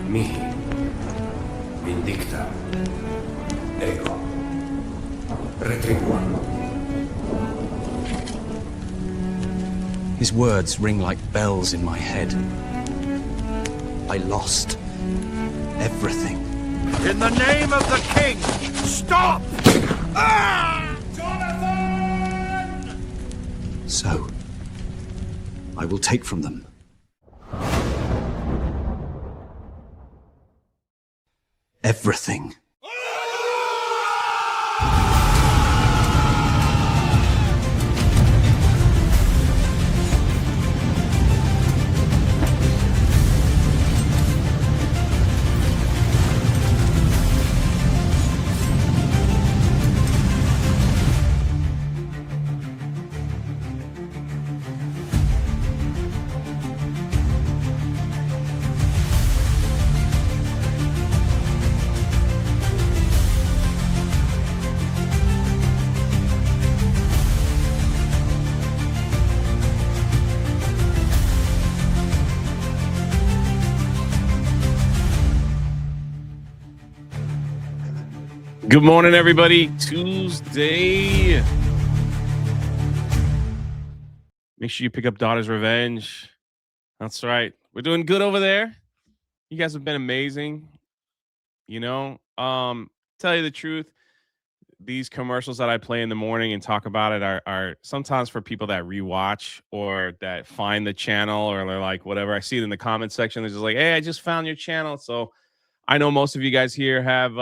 Mihi. Vindicta. Ego. Retribua. His words ring like bells in my head. I lost everything. In the name of the king, stop! Ah! Jonathan! So, I will take from them everything. Good morning, everybody. Tuesday. Make sure you pick up Daughter's Revenge. That's right. We're doing good over there. You guys have been amazing. You know, tell you the truth, these commercials that I play in the morning and talk about it are sometimes for people that rewatch or that find the channel, or they're like, whatever. I see it in the comment section. They're just like, hey, I just found your channel. So I know most of you guys here have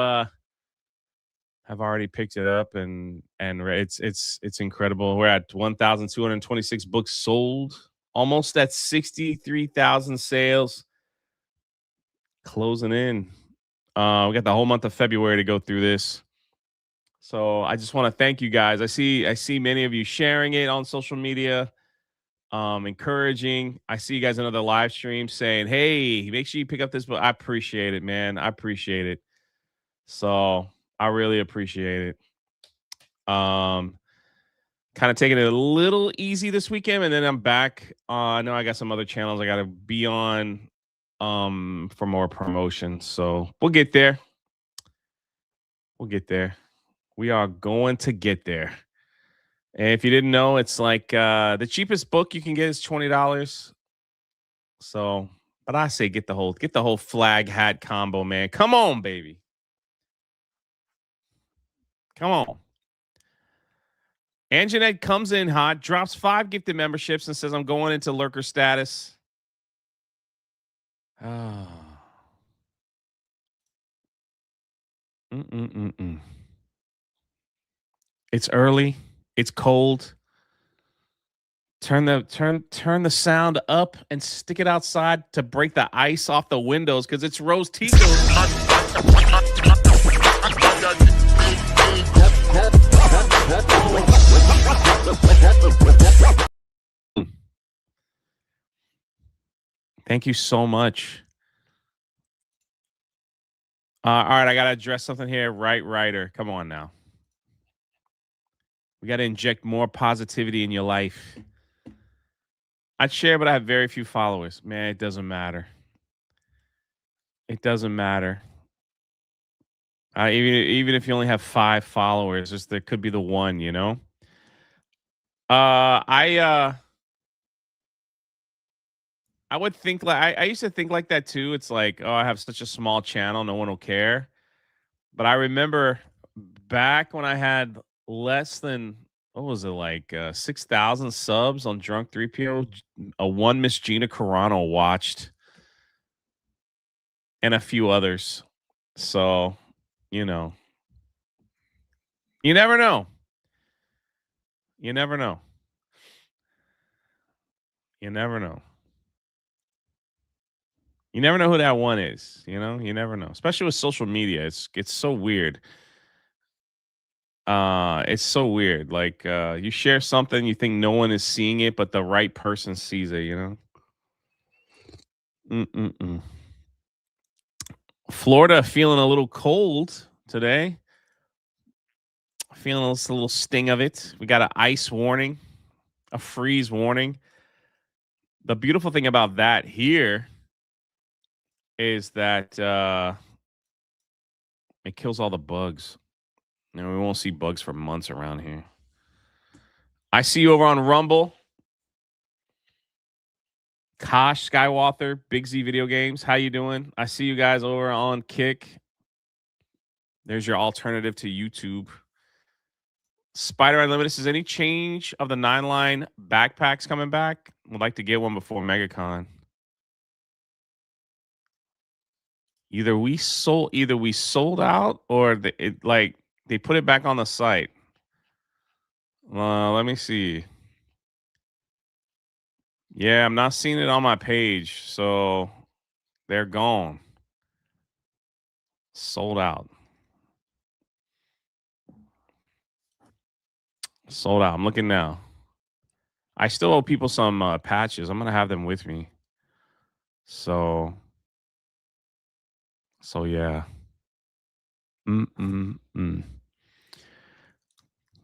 already picked it up, and it's incredible. We're at 1,226 books sold, almost at 63,000 sales, closing in. We got the whole month of February to go through this. So I just want to thank you guys. I see many of you sharing it on social media, encouraging. I see you guys in other live streams saying, hey, make sure you pick up this book. I appreciate it, man. I appreciate it. So I really appreciate it. Kind of taking it a little easy this weekend, and then I'm back. I know I got some other channels I got to be on for more promotion. So we'll get there. We'll get there. We are going to get there. And if you didn't know, it's like the cheapest book you can get is $20. So, but I say get the whole flag hat combo, man. Come on, baby. Come on. Anjanette comes in hot, drops 5 gifted memberships, and says, I'm going into lurker status. Oh. It's early. It's cold. Turn the sound up and stick it outside to break the ice off the windows, because it's Rose Tico. Thank you so much. All right, I got to address something here. Writer. Come on now. We got to inject more positivity in your life. I'd share, but I have very few followers. Man, it doesn't matter. It doesn't matter. Even if you only have 5 followers, there could be the one, you know? I would think like I used to think like that too. It's like, oh, I have such a small channel, no one will care. But I remember back when I had less than, what was it, like 6,000 subs on Drunk 3PO, one Miss Gina Carano watched, and a few others. So, you know, you never know. You never know. You never know. You never know who that one is, you know? You never know. Especially with social media. It's so weird. It's so weird. Like you share something, you think no one is seeing it, but the right person sees it, you know? Florida feeling a little cold today. Feeling a little sting of it. We got an ice warning, a freeze warning. The beautiful thing about that here is that it kills all the bugs. We won't see bugs for months around here. I see you over on Rumble. Kosh Skywalker, Big Z Video Games. How you doing? I see you guys over on Kick. There's your alternative to YouTube. Spider Unlimited says, any change of the 9-line backpacks coming back? Would like to get one before MegaCon. Either we sold out or they put it back on the site. Let me see. Yeah, I'm not seeing it on my page, so they're gone. Sold out. Sold out. I'm looking now. I still owe people some patches. I'm gonna have them with me. So yeah.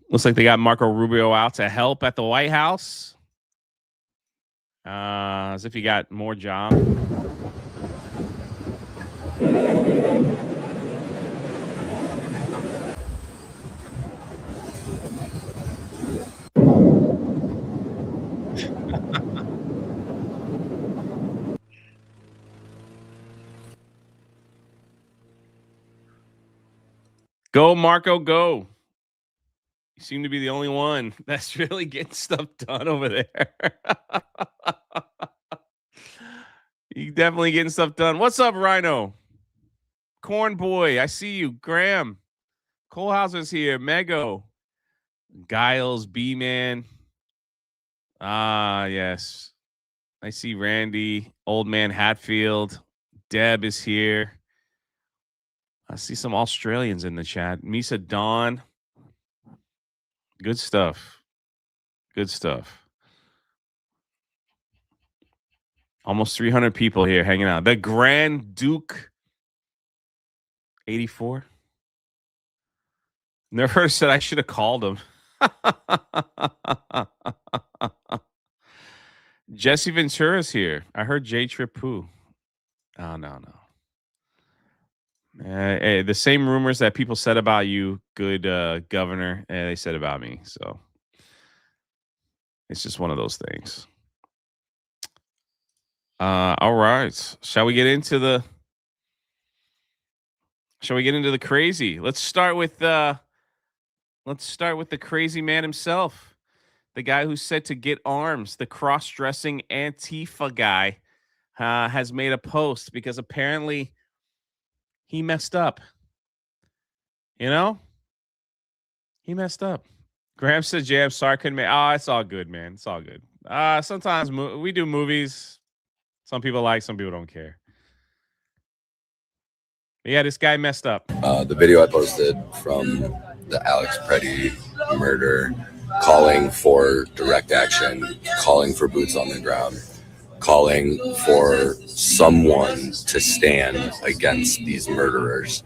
Looks like they got Marco Rubio out to help at the White House. As if he got more job. Go, Marco, go. You seem to be the only one that's really getting stuff done over there. You definitely getting stuff done. What's up, Rhino? Corn Boy, I see you. Graham. Colehouser's here. Mego. Giles, B-Man. Ah, yes. I see Randy. Old Man Hatfield. Deb is here. I see some Australians in the chat. Misa Dawn. Good stuff. Good stuff. Almost 300 people here hanging out. The Grand Duke 84. Never said I should have called him. Jesse Ventura's here. I heard J Trip Poo. Oh, no. The same rumors that people said about you, good governor, they said about me. So it's just one of those things. All right. Shall we get into the crazy? Let's start with the crazy man himself. The guy who's said to get arms, the cross-dressing Antifa guy, has made a post because apparently he messed up. He messed up. Graham says, "Jay, I'm sorry, I couldn't make." Oh, it's all good, man. It's all good. Sometimes we do movies. Some people like, some people don't care. But yeah, this guy messed up. The video I posted from the Alex Preddy murder, calling for direct action, calling for boots on the ground, calling for someone to stand against these murderers,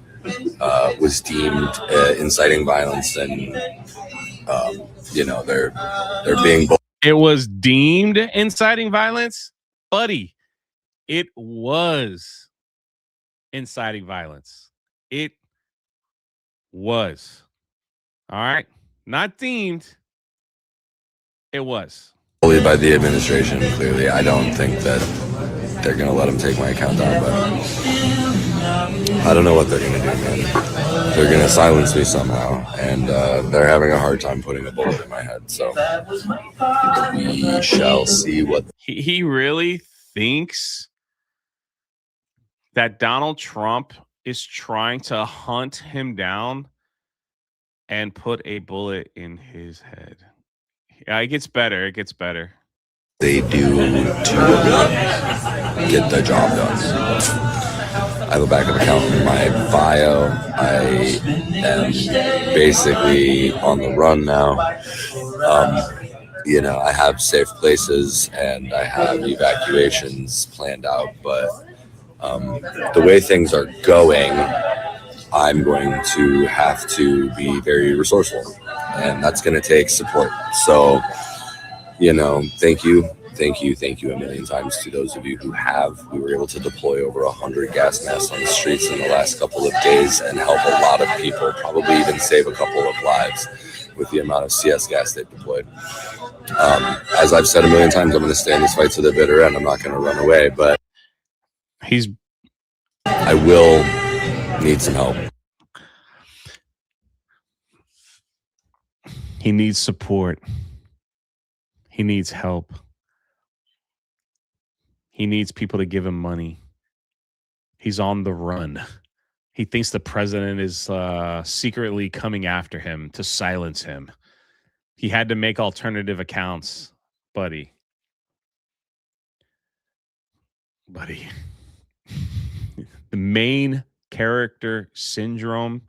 was deemed inciting violence, and they're being. It was deemed inciting violence, buddy. It was inciting violence. It was. All right, not deemed. It was. Bullied by the administration, clearly. I don't think that they're going to let him take my account down, but I don't know what they're going to do, man. They're going to silence me somehow, and they're having a hard time putting a bullet in my head, so we shall see what... He really thinks that Donald Trump is trying to hunt him down and put a bullet in his head. Yeah, it gets better. It gets better. They do to get the job done. I have a backup account in my bio. I am basically on the run now. I have safe places and I have evacuations planned out, but the way things are going, I'm going to have to be very resourceful, and that's going to take support. So, thank you thank you a million times to those of you who have. We were able to deploy over 100 gas masks on the streets in the last couple of days and help a lot of people, probably even save a couple of lives with the amount of CS gas they've deployed. As I've said a million times, I'm going to stay in this fight to the bitter end. I'm not going to run away, but I will need some help. He needs support. He needs help. He needs people to give him money. He's on the run. He thinks the president is secretly coming after him to silence him. He had to make alternative accounts, buddy. The main character syndrome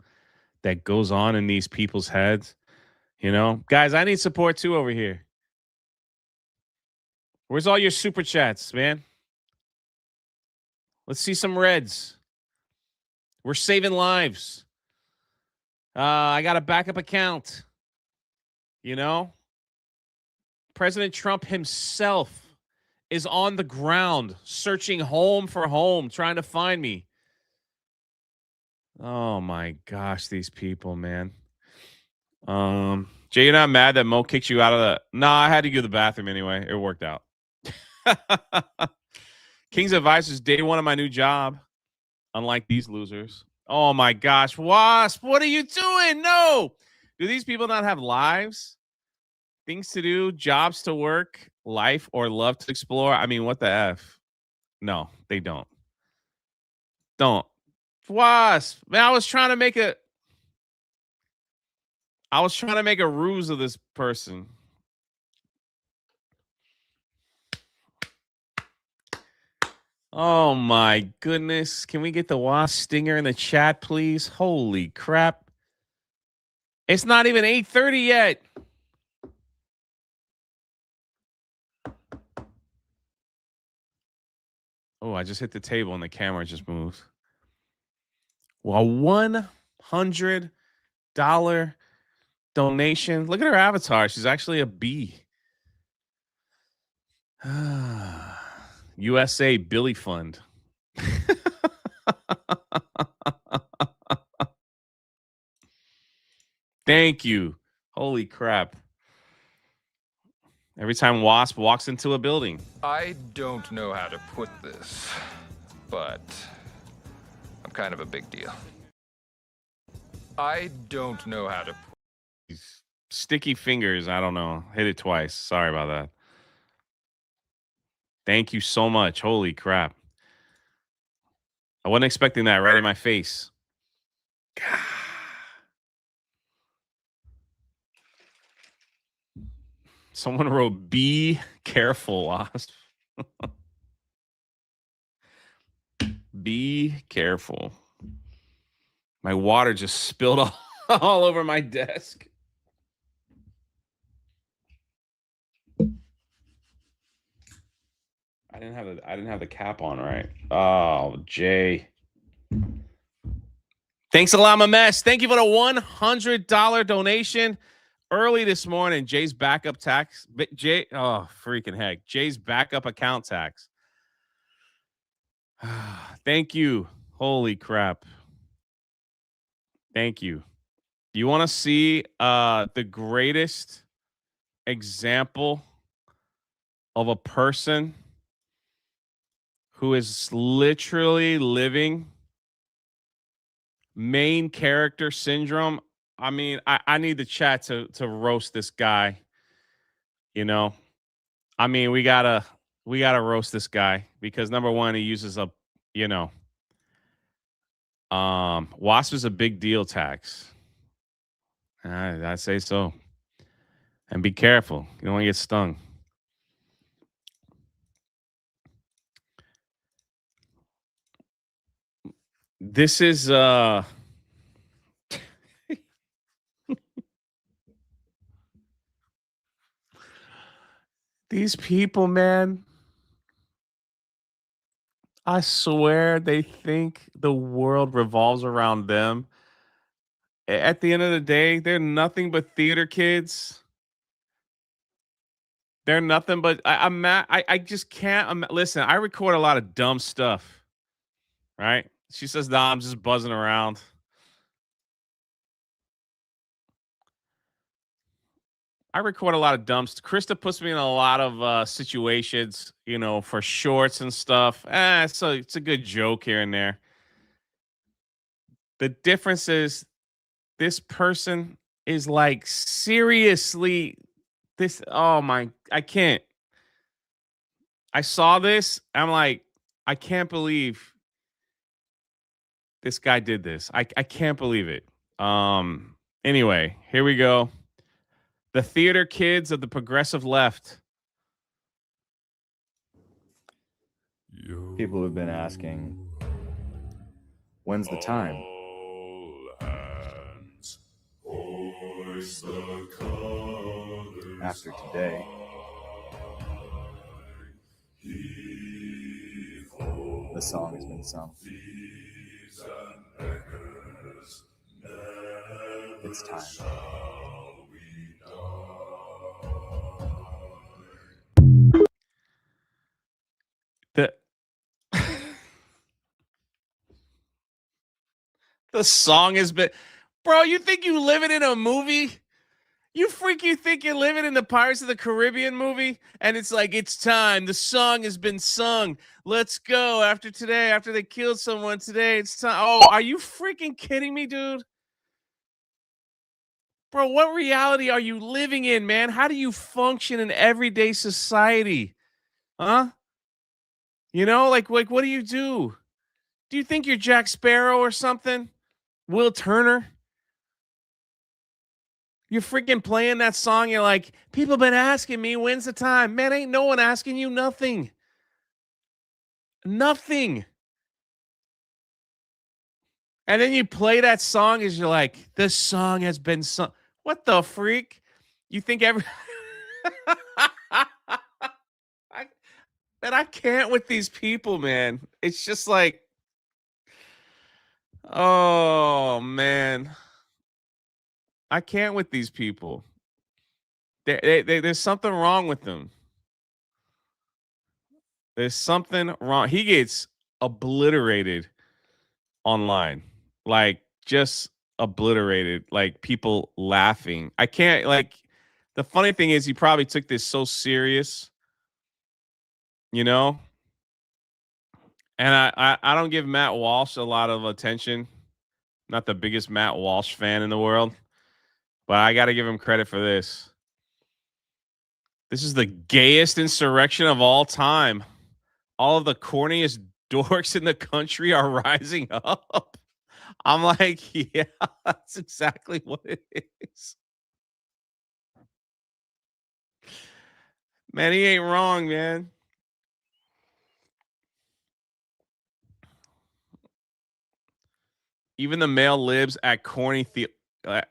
that goes on in these people's heads. You know, guys, I need support too over here. Where's all your super chats, man? Let's see some reds. We're saving lives. I got a backup account. You know, President Trump himself is on the ground searching home for home, trying to find me. Oh my gosh, these people, man. Jay, you're not mad that Mo kicked you out of the... Nah, I had to go to the bathroom anyway. It worked out. King's Advisors, day one of my new job. Unlike these losers. Oh my gosh, Wasp, what are you doing? No. Do these people not have lives? Things to do, jobs to work, life, or love to explore? I mean, what the F? No, they don't. Don't. Wasp, man, I was trying to make a ruse of this person. Oh my goodness. Can we get the Wasp stinger in the chat, please? Holy crap. It's not even 8:30 yet. Oh, I just hit the table and the camera just moved. Well, $100 donation. Look at her avatar. She's actually a bee. USA Billy Fund. Thank you. Holy crap. Every time Wasp walks into a building. I don't know how to put this, but I'm kind of a big deal. I don't know how to put These sticky fingers. I don't know. Hit it twice. Sorry about that. Thank you so much. Holy crap. I wasn't expecting that right in my face. Someone wrote, be careful, Wasp. Be careful. My water just spilled all over my desk. I didn't have the cap on right. Oh, Jay. Thanks a lot, Mamesh. Thank you for the $100 donation early this morning. Jay's backup tax. Oh, freaking heck. Jay's backup account tax. Thank you. Holy crap. Thank you. You want to see the greatest example of a person who is literally living main character syndrome? I mean, I need the chat to roast this guy. You know, I mean, we gotta roast this guy because number one, he uses a, you know, Wasp is a big deal tax. I say so. And be careful. You don't want to get stung. This is these people, man. I swear they think the world revolves around them. At the end of the day, they're nothing but theater kids. They're nothing but I'm mad. I just can't listen. I record a lot of dumb stuff, right? She says, "Nah, I'm just buzzing around." I record a lot of dumb stuff. Krista puts me in a lot of situations, you know, for shorts and stuff. So it's a good joke here and there. The difference is this person is like seriously this. Oh my, I can't. I saw this. I'm like, I can't believe this guy did this. I can't believe it. Anyway, here we go. The theater kids of the progressive left. People have been asking, when's the time? After today. The song has been sung. It's time. The song has been, bro. You think you living in a movie? You think you're living in the Pirates of the Caribbean movie? And it's like, it's time. The song has been sung. Let's go. After today, after they killed someone today, it's time. Oh, are you freaking kidding me, dude? Bro, what reality are you living in, man? How do you function in everyday society? Huh? You know, like what do you do? Do you think you're Jack Sparrow or something? Will Turner? You're freaking playing that song. You're like, people been asking me, when's the time? Man, ain't no one asking you nothing. Nothing. And then you play that song as you're like, this song has been sung. What the freak? You think every... I can't with these people, man. It's just like, oh, man. I can't with these people. There's something wrong with them. There's something wrong. He gets obliterated online. Like, just obliterated. Like, people laughing. I can't, like, the funny thing is he probably took this so serious, you know? And I don't give Matt Walsh a lot of attention. Not the biggest Matt Walsh fan in the world. But I got to give him credit for this. This is the gayest insurrection of all time. All of the corniest dorks in the country are rising up. I'm like, yeah, that's exactly what it is. Man, he ain't wrong, man. Even the male libs at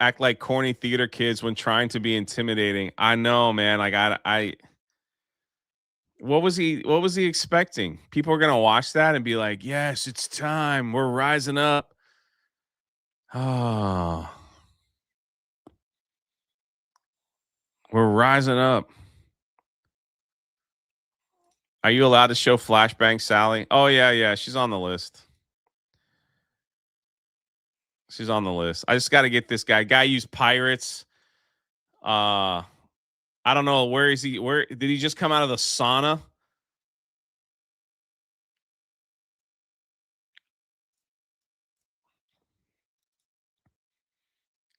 act like corny theater kids when trying to be intimidating. I know, man. Like I what was he expecting? People are gonna watch that and be like, yes, it's time. We're rising up. Oh, we're rising up. Are you allowed to show Flashbang Sally? Oh, yeah. She's on the list. She's on the list. I just got to get this guy. Guy used pirates. I don't know. Where is he? Where did he just come out of the sauna?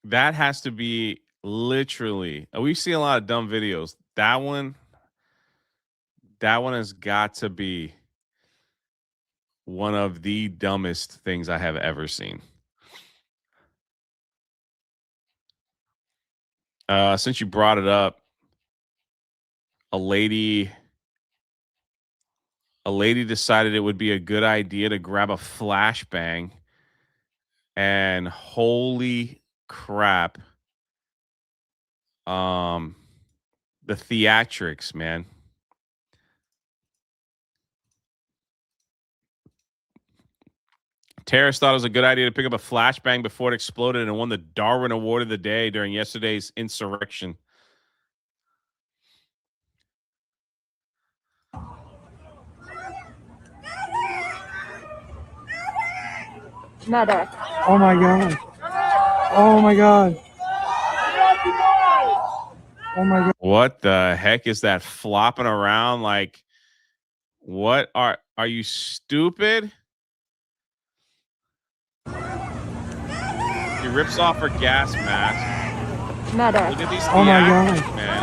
That has to be literally. We see a lot of dumb videos. That one has got to be one of the dumbest things I have ever seen. Since you brought it up, a lady decided it would be a good idea to grab a flashbang, and holy crap, the theatrics, man. Terrace thought it was a good idea to pick up a flashbang before it exploded and won the Darwin Award of the day during yesterday's insurrection. Mother. Oh my god. Oh my god. Oh my god. What the heck is that flopping around? Like, what are you stupid? She rips off her gas mask. Mother. Look at these Oh my theatrics, god. man.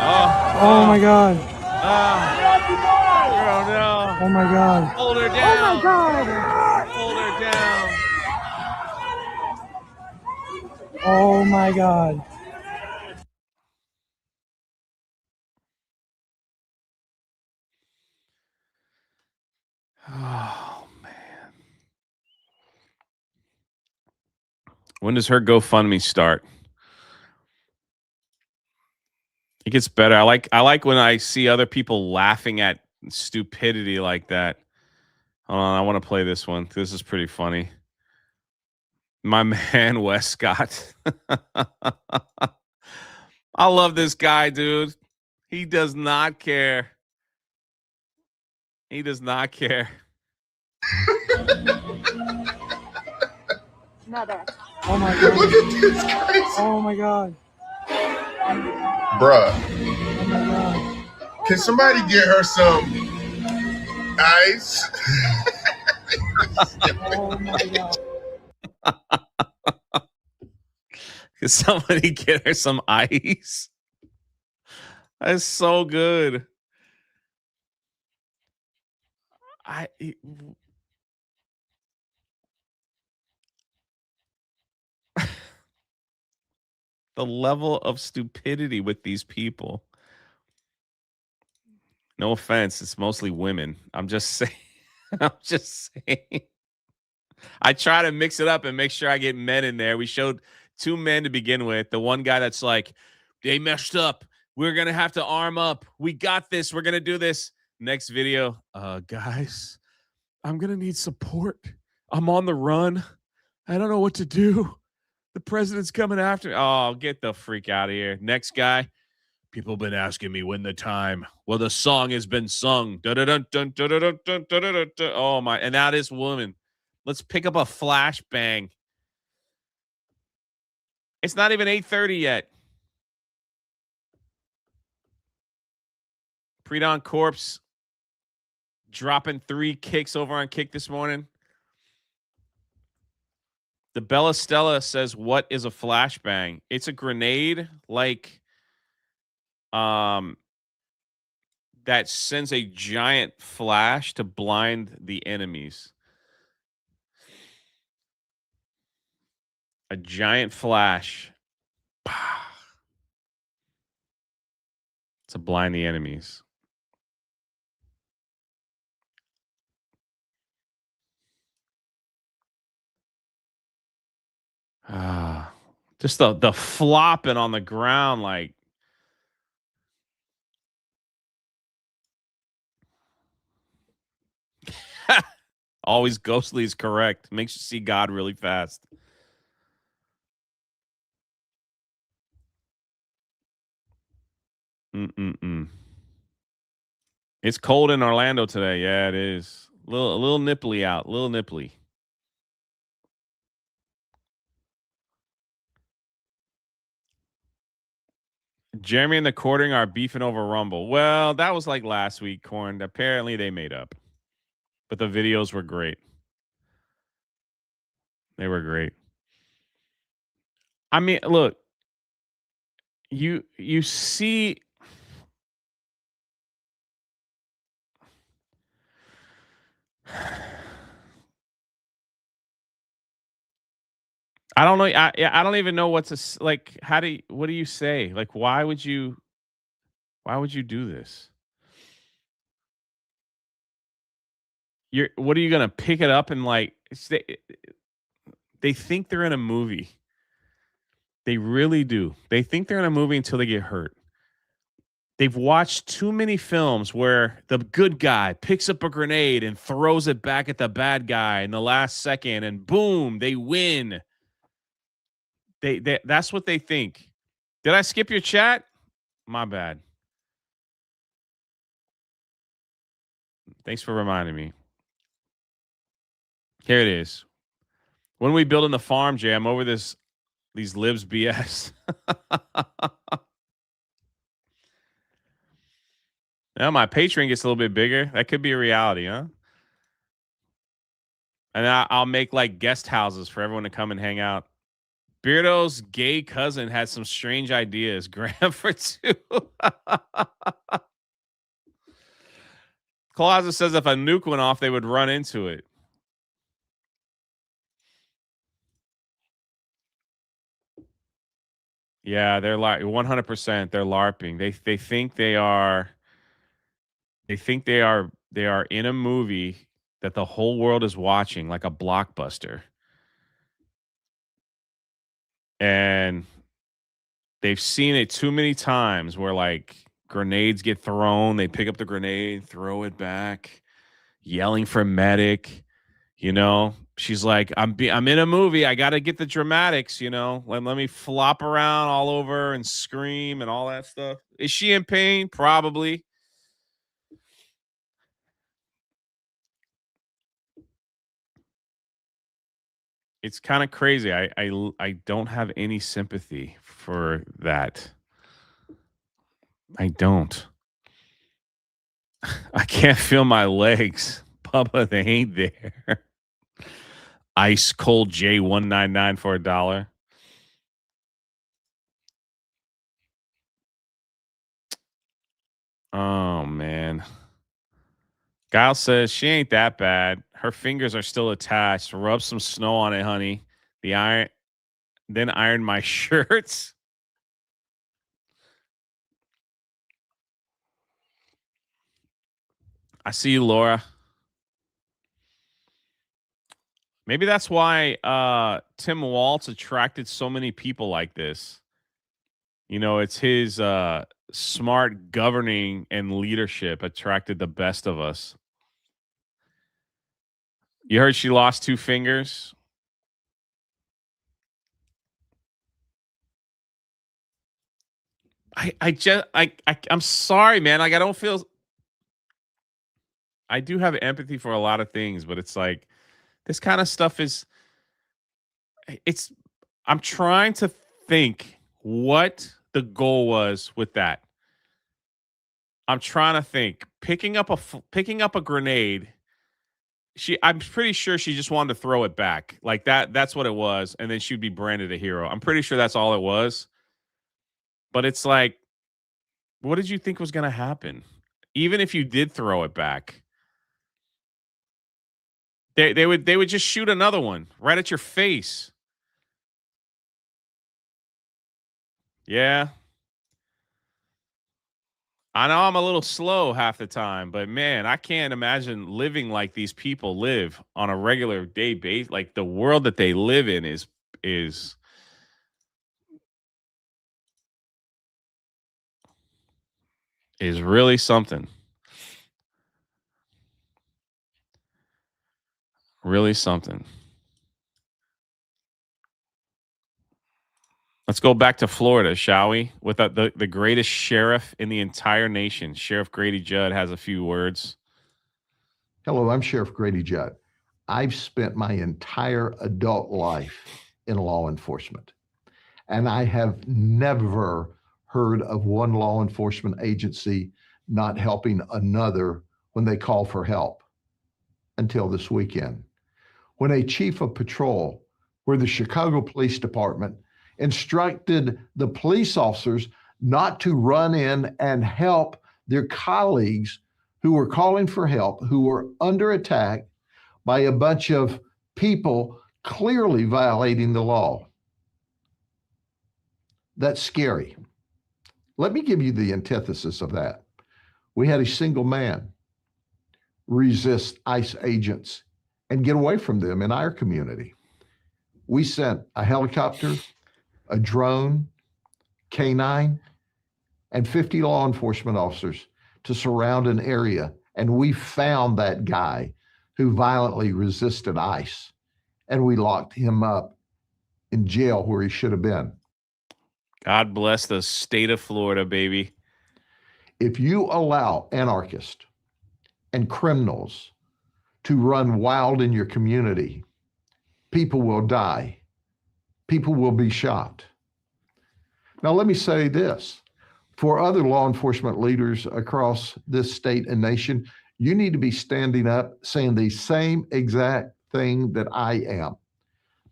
Oh my god. Oh no. Oh my god. Hold her Oh down. my god. Hold her down. Oh my god. Oh man. When does her GoFundMe start? It gets better. I like when I see other people laughing at stupidity like that. Hold on, I want to play this one. This is pretty funny. My man Wes Scott. I love this guy, dude. He does not care. He does not care. Mother. Oh my god. Look at this crazy. Oh my god. Bruh, Oh my god. can somebody get her some ice? Oh my god. Could somebody get her some ice? That's so good. The level of stupidity with these people. No offense, it's mostly women. I'm just saying. I'm just saying. I try to mix it up and make sure I get men in there. We showed 2 men to begin with. The one guy that's like, they messed up. We're going to have to arm up. We got this. We're going to do this. Next video. Guys, I'm going to need support. I'm on the run. I don't know what to do. The president's coming after me. Oh, get the freak out of here. Next guy. People have been asking me when the time. Well, the song has been sung. Dun-dun-dun, dun-dun-dun, dun-dun-dun, dun. Oh, my. And now this woman. Let's pick up a flashbang. It's not even 8:30 yet. Pre-dawn corpse dropping 3 kicks over on Kick this morning. The Bella Stella says, what is a flashbang? It's a grenade like that sends a giant flash to blind the enemies. A giant flash to blind the enemies. Just the flopping on the ground, like always ghostly is correct. Makes you see God really fast. It's cold in Orlando today. Yeah, it is. A little nipply out. A little nipply. Jeremy and the Courting are beefing over Rumble. Well, that was like last week, Corn. Apparently they made up. But the videos were great. They were great. I mean, look. You see I don't know. I don't even know what to like. What do you say? Like, why would you do this? What are you gonna pick it up and like? They think they're in a movie. They really do. They think they're in a movie until they get hurt. They've watched too many films where the good guy picks up a grenade and throws it back at the bad guy in the last second, and boom, they win. That's what they think. Did I skip your chat? My bad. Thanks for reminding me. Here it is. When we building the farm, Jay, I'm over these libs BS. Now my Patreon gets a little bit bigger. That could be a reality, huh? And I'll make like guest houses for everyone to come and hang out. Beardo's gay cousin had some strange ideas. Graham for 2. Closet says if a nuke went off, they would run into it. Yeah, they're like 100%. They're LARPing. They think they are. They think they are in a movie that the whole world is watching, like a blockbuster. And they've seen it too many times where like grenades get thrown, they pick up the grenade, throw it back, yelling for medic. You know, she's like, I'm in a movie. I got to get the dramatics, you know, let me flop around all over and scream and all that stuff. Is she in pain? Probably. It's kind of crazy. I don't have any sympathy for that. I don't. I can't feel my legs. Bubba, they ain't there. Ice Cold J199 for $1. Oh man. Kyle says she ain't that bad. Her fingers are still attached. Rub some snow on it, honey. Then iron my shirts. I see you, Laura. Maybe that's why Tim Waltz attracted so many people like this. You know, it's his smart governing and leadership attracted the best of us. You heard she lost 2 fingers? I'm sorry, man. Like, I don't feel. I do have empathy for a lot of things, but it's like this kind of stuff is. I'm trying to think what the goal was with that. I'm trying to think. Picking up a grenade. I'm pretty sure she just wanted to throw it back like that. That's what it was, and then she'd be branded a hero. I'm pretty sure that's all it was. But it's like, what did you think was going to happen? Even if you did throw it back, they would just shoot another one right at your face. Yeah. I know I'm a little slow half the time, but man, I can't imagine living like these people live on a regular day basis. Like the world that they live in is really something. Really something. Let's go back to Florida, shall we? With the greatest sheriff in the entire nation. Sheriff Grady Judd has a few words. Hello, I'm Sheriff Grady Judd. I've spent my entire adult life in law enforcement, and I have never heard of one law enforcement agency not helping another when they call for help until this weekend. When a chief of patrol, where the Chicago Police Department instructed the police officers not to run in and help their colleagues who were calling for help, who were under attack by a bunch of people clearly violating the law. That's scary. Let me give you the antithesis of that. We had a single man resist ICE agents and get away from them in our community. We sent a helicopter, a drone, K9, and 50 law enforcement officers to surround an area. And we found that guy who violently resisted ICE, and we locked him up in jail where he should have been. God bless the state of Florida, baby. If you allow anarchists and criminals to run wild in your community, people will die. People will be shot. Now, let me say this. For other law enforcement leaders across this state and nation, you need to be standing up saying the same exact thing that I am.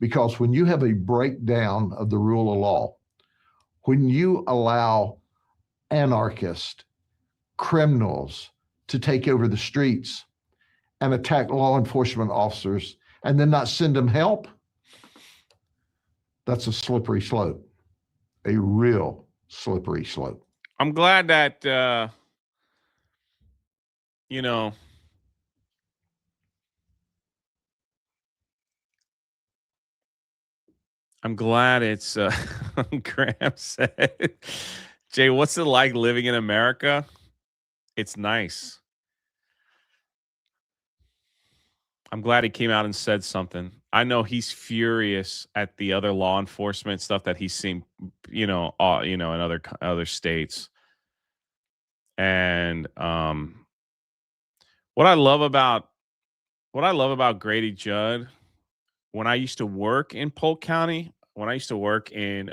Because when you have a breakdown of the rule of law, when you allow anarchists, criminals to take over the streets and attack law enforcement officers and then not send them help, that's a slippery slope, a real slippery slope. I'm glad that, you know, I'm glad it's, Graham said, Jay, what's it like living in America? It's nice. I'm glad he came out and said something. I know he's furious at the other law enforcement stuff that he's seen, in other states. And what I love about Grady Judd, when I used to work in Polk County, when I used to work in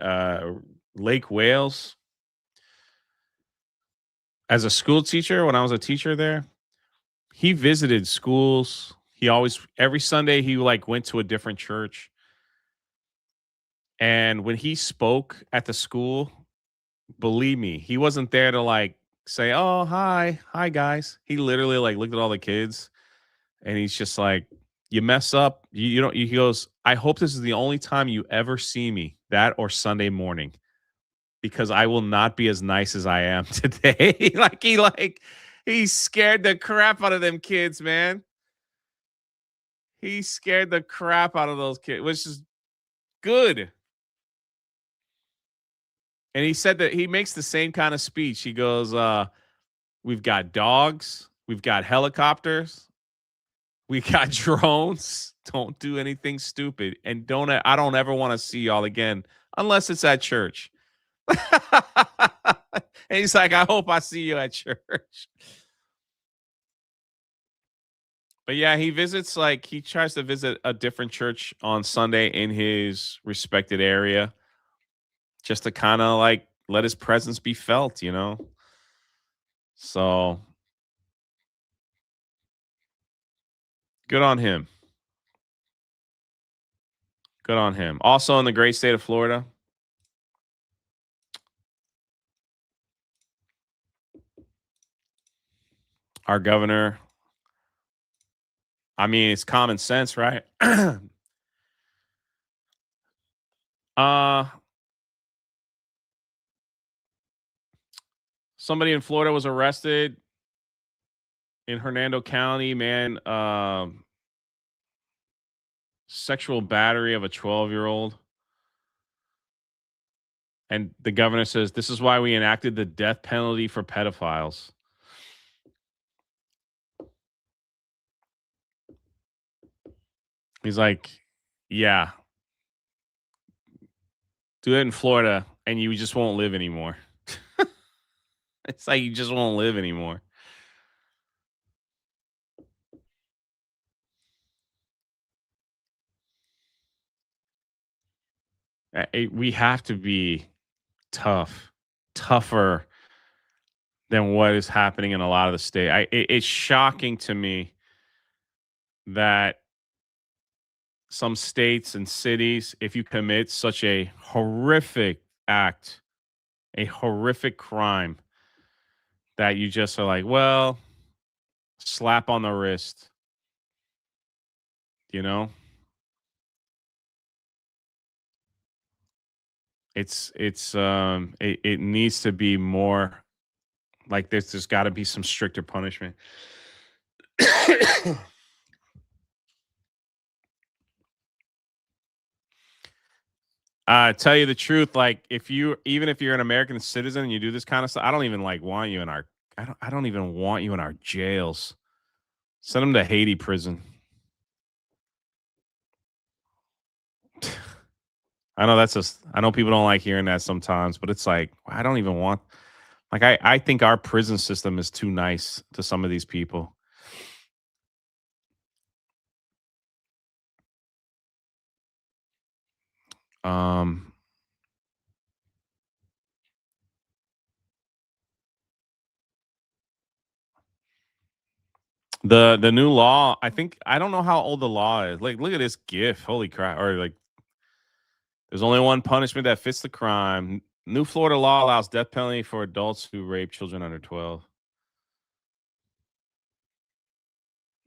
Lake Wales as a school teacher, when I was a teacher there, he visited schools. He always, every Sunday, he went to a different church. And when he spoke at the school, believe me, he wasn't there to say, "Oh, hi guys." He literally looked at all the kids, and he's just like, "You mess up, you don't." He goes, "I hope this is the only time you ever see me, that or Sunday morning, because I will not be as nice as I am today." He scared the crap out of them kids, man. He scared the crap out of those kids, which is good. And he said that he makes the same kind of speech. He goes, "We've got dogs. We've got helicopters. We got drones. Don't do anything stupid. And I don't ever want to see y'all again unless it's at church." And he's like, "I hope I see you at church." But yeah, he tries to visit a different church on Sunday in his respected area, just to kind of let his presence be felt, So good on him. Good on him. Also in the great state of Florida, our governor, I mean, it's common sense, right? Somebody in Florida was arrested in Hernando County, man. Sexual battery of a 12-year-old. And the governor says, "This is why we enacted the death penalty for pedophiles." He's like, "Yeah, do it in Florida and you just won't live anymore." It's like you just won't live anymore. We have to be tougher than what is happening in a lot of the state. It's shocking to me that some states and cities, if you commit such a horrific act, a horrific crime, that you just are like, well, slap on the wrist, It needs to be more like this. There's got to be some stricter punishment. Tell you the truth, even if you're an American citizen and you do this kind of stuff, I don't even want you in our I don't even want you in our jails. Send them to Haiti prison. I know I know people don't like hearing that sometimes, but it's I don't even want, I think our prison system is too nice to some of these people. Um, the new law, I don't know how old the law is. Like, look at this GIF. Holy crap. Or like there's only one punishment that fits the crime. New Florida law allows death penalty for adults who rape children under 12.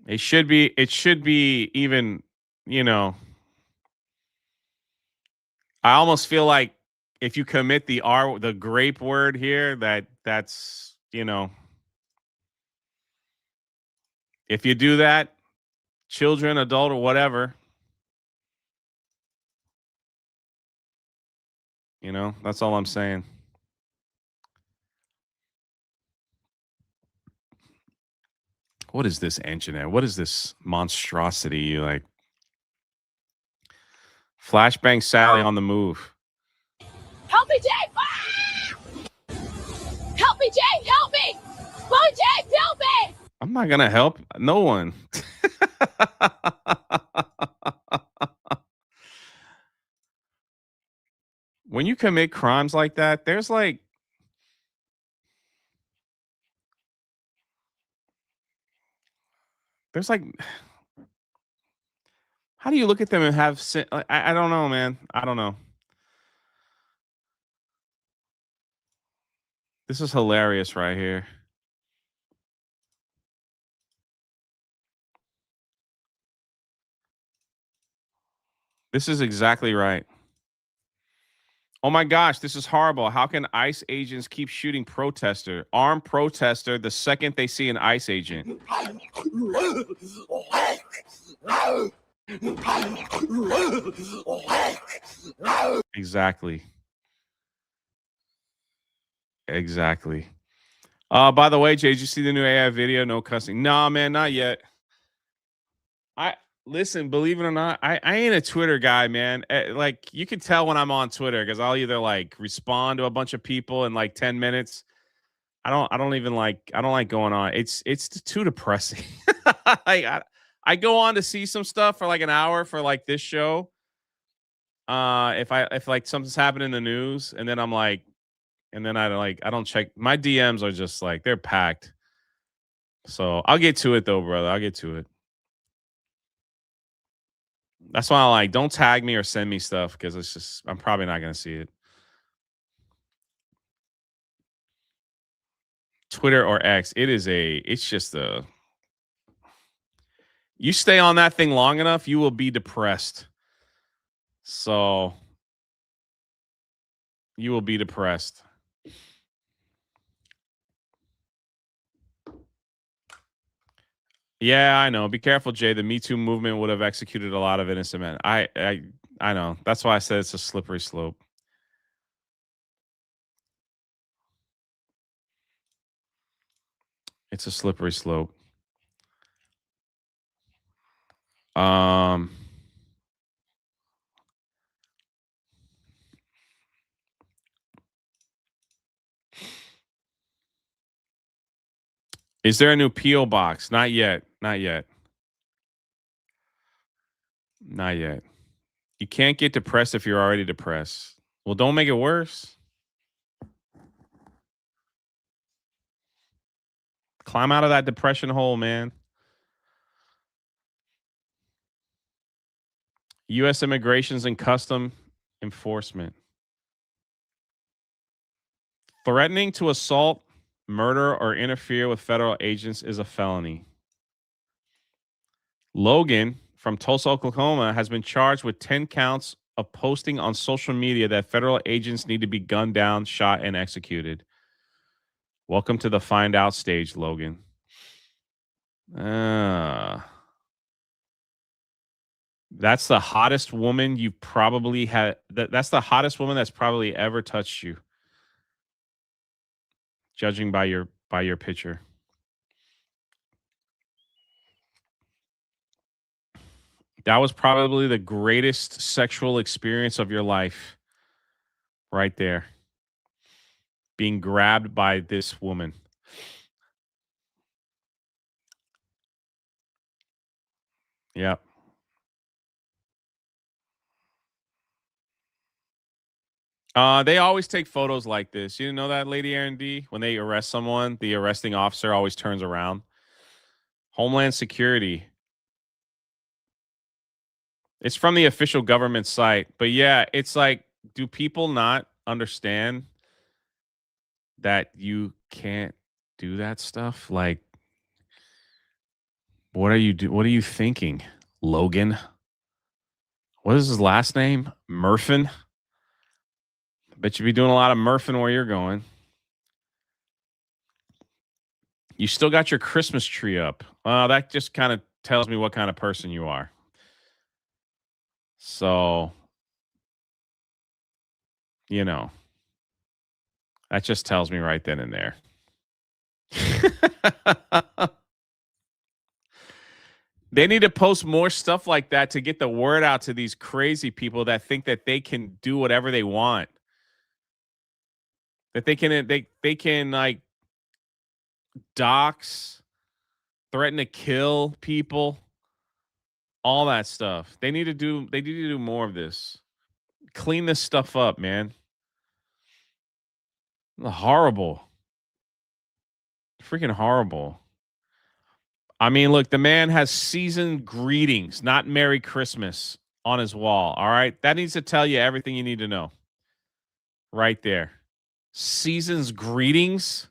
It should be even, you know, I almost feel like if you commit the grape word here, that's, you know, if you do that, children, adult, or whatever, you know, that's all I'm saying. What is this engineer? What is this monstrosity? Like Flashbang Sally on the move. Help me, James! Ah! Help me, James! Help me! Bo James, help me! I'm not gonna help no one. When you commit crimes like that, there's like how do you look at them and have I don't know, man. I don't know. This is hilarious right here. This is exactly right. Oh my gosh, this is horrible. How can ICE agents keep shooting armed protester the second they see an ICE agent? Exactly. Exactly. By the way, Jay, did you see the new AI video? No cussing. Nah, man, not yet. Listen, believe it or not, I ain't a Twitter guy, man. Like you can tell when I'm on Twitter because I'll either like respond to a bunch of people in like 10 minutes. I don't like going on. It's too depressing. I go on to see some stuff for like an hour for like this show. If like something's happened in the news, and then I'm like, and then I don't check. My DMs are just like they're packed. So I'll get to it though, brother. I'll get to it. That's why I like don't tag me or send me stuff because it's just I'm probably not gonna see it. Twitter or X, it's just a you stay on that thing long enough, you will be depressed. So you will be depressed. Yeah, I know. Be careful, Jay. The Me Too movement would have executed a lot of innocent men. I know. That's why I said it's a slippery slope. It's a slippery slope. Is there a new PO box? Not yet. Not yet. Not yet. You can't get depressed if you're already depressed. Well, don't make it worse. Climb out of that depression hole, man. U.S. Immigrations and Custom Enforcement. Threatening to assault, murder, or interfere with federal agents is a felony. Logan from Tulsa, Oklahoma, has been charged with 10 counts of posting on social media that federal agents need to be gunned down, shot, and executed. Welcome to the find out stage, Logan. That's the hottest woman you probably had. That's the hottest woman that's probably ever touched you. Judging by your picture. That was probably the greatest sexual experience of your life. Right there. Being grabbed by this woman. Yep. They always take photos like this. You didn't know that, Lady Aaron D? When they arrest someone, the arresting officer always turns around. Homeland Security. It's from the official government site. But yeah, it's like, do people not understand that you can't do that stuff? Like, what are you thinking, Logan? What is his last name? Murphin? Bet you'd be doing a lot of Murphin where you're going. You still got your Christmas tree up. That just kind of tells me what kind of person you are. So, you know, that just tells me right then and there. They need to post more stuff like that to get the word out to these crazy people that think that they can do whatever they want. That they can like dox, threaten to kill people, all that stuff. They need to do more of this. Clean this stuff up, man. Horrible. Freaking horrible. I mean, look, the man has seasoned greetings, not Merry Christmas, on his wall. All right. That needs to tell you everything you need to know. Right there. Season's greetings.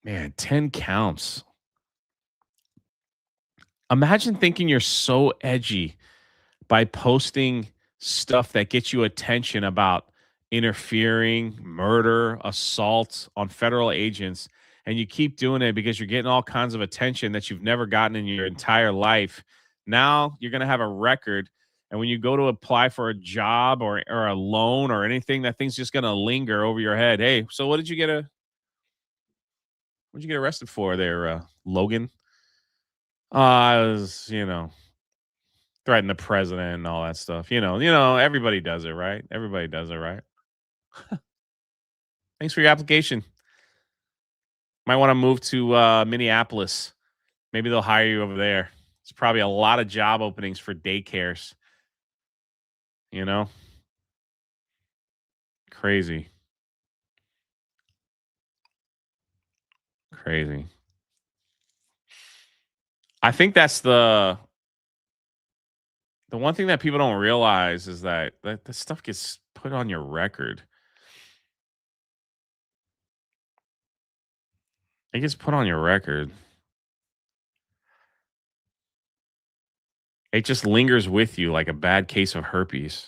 Man, 10 counts. Imagine thinking you're so edgy by posting stuff that gets you attention about interfering, murder, assault on federal agents, and you keep doing it because you're getting all kinds of attention that you've never gotten in your entire life. Now you're going to have a record, and when you go to apply for a job or a loan or anything, that thing's just going to linger over your head. Hey, so what did you get arrested for there, Logan? I was, threatening the president and all that stuff. Everybody does it, right? Everybody does it, right? Thanks for your application. Might want to move to Minneapolis. Maybe they'll hire you over there. There's probably a lot of job openings for daycares. Crazy. Crazy. I think that's the one thing that people don't realize is that this stuff gets put on your record. It gets put on your record. It just lingers with you like a bad case of herpes.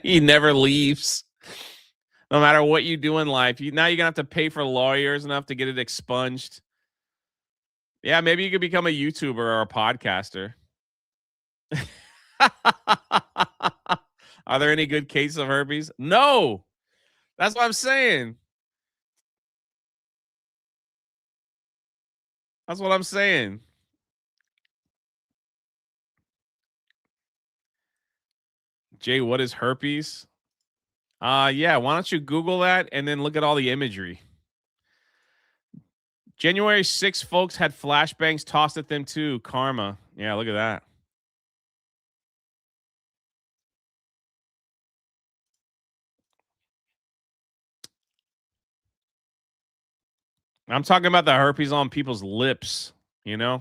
He never leaves. No matter what you do in life, now you're going to have to pay for lawyers enough to get it expunged. Yeah, maybe you could become a YouTuber or a podcaster. Are there any good cases of herpes? No. That's what I'm saying. That's what I'm saying. Jay, what is herpes? Yeah, why don't you Google that and then look at all the imagery. January 6th, folks had flashbangs tossed at them too. Karma. Yeah, look at that. I'm talking about the herpes on people's lips, I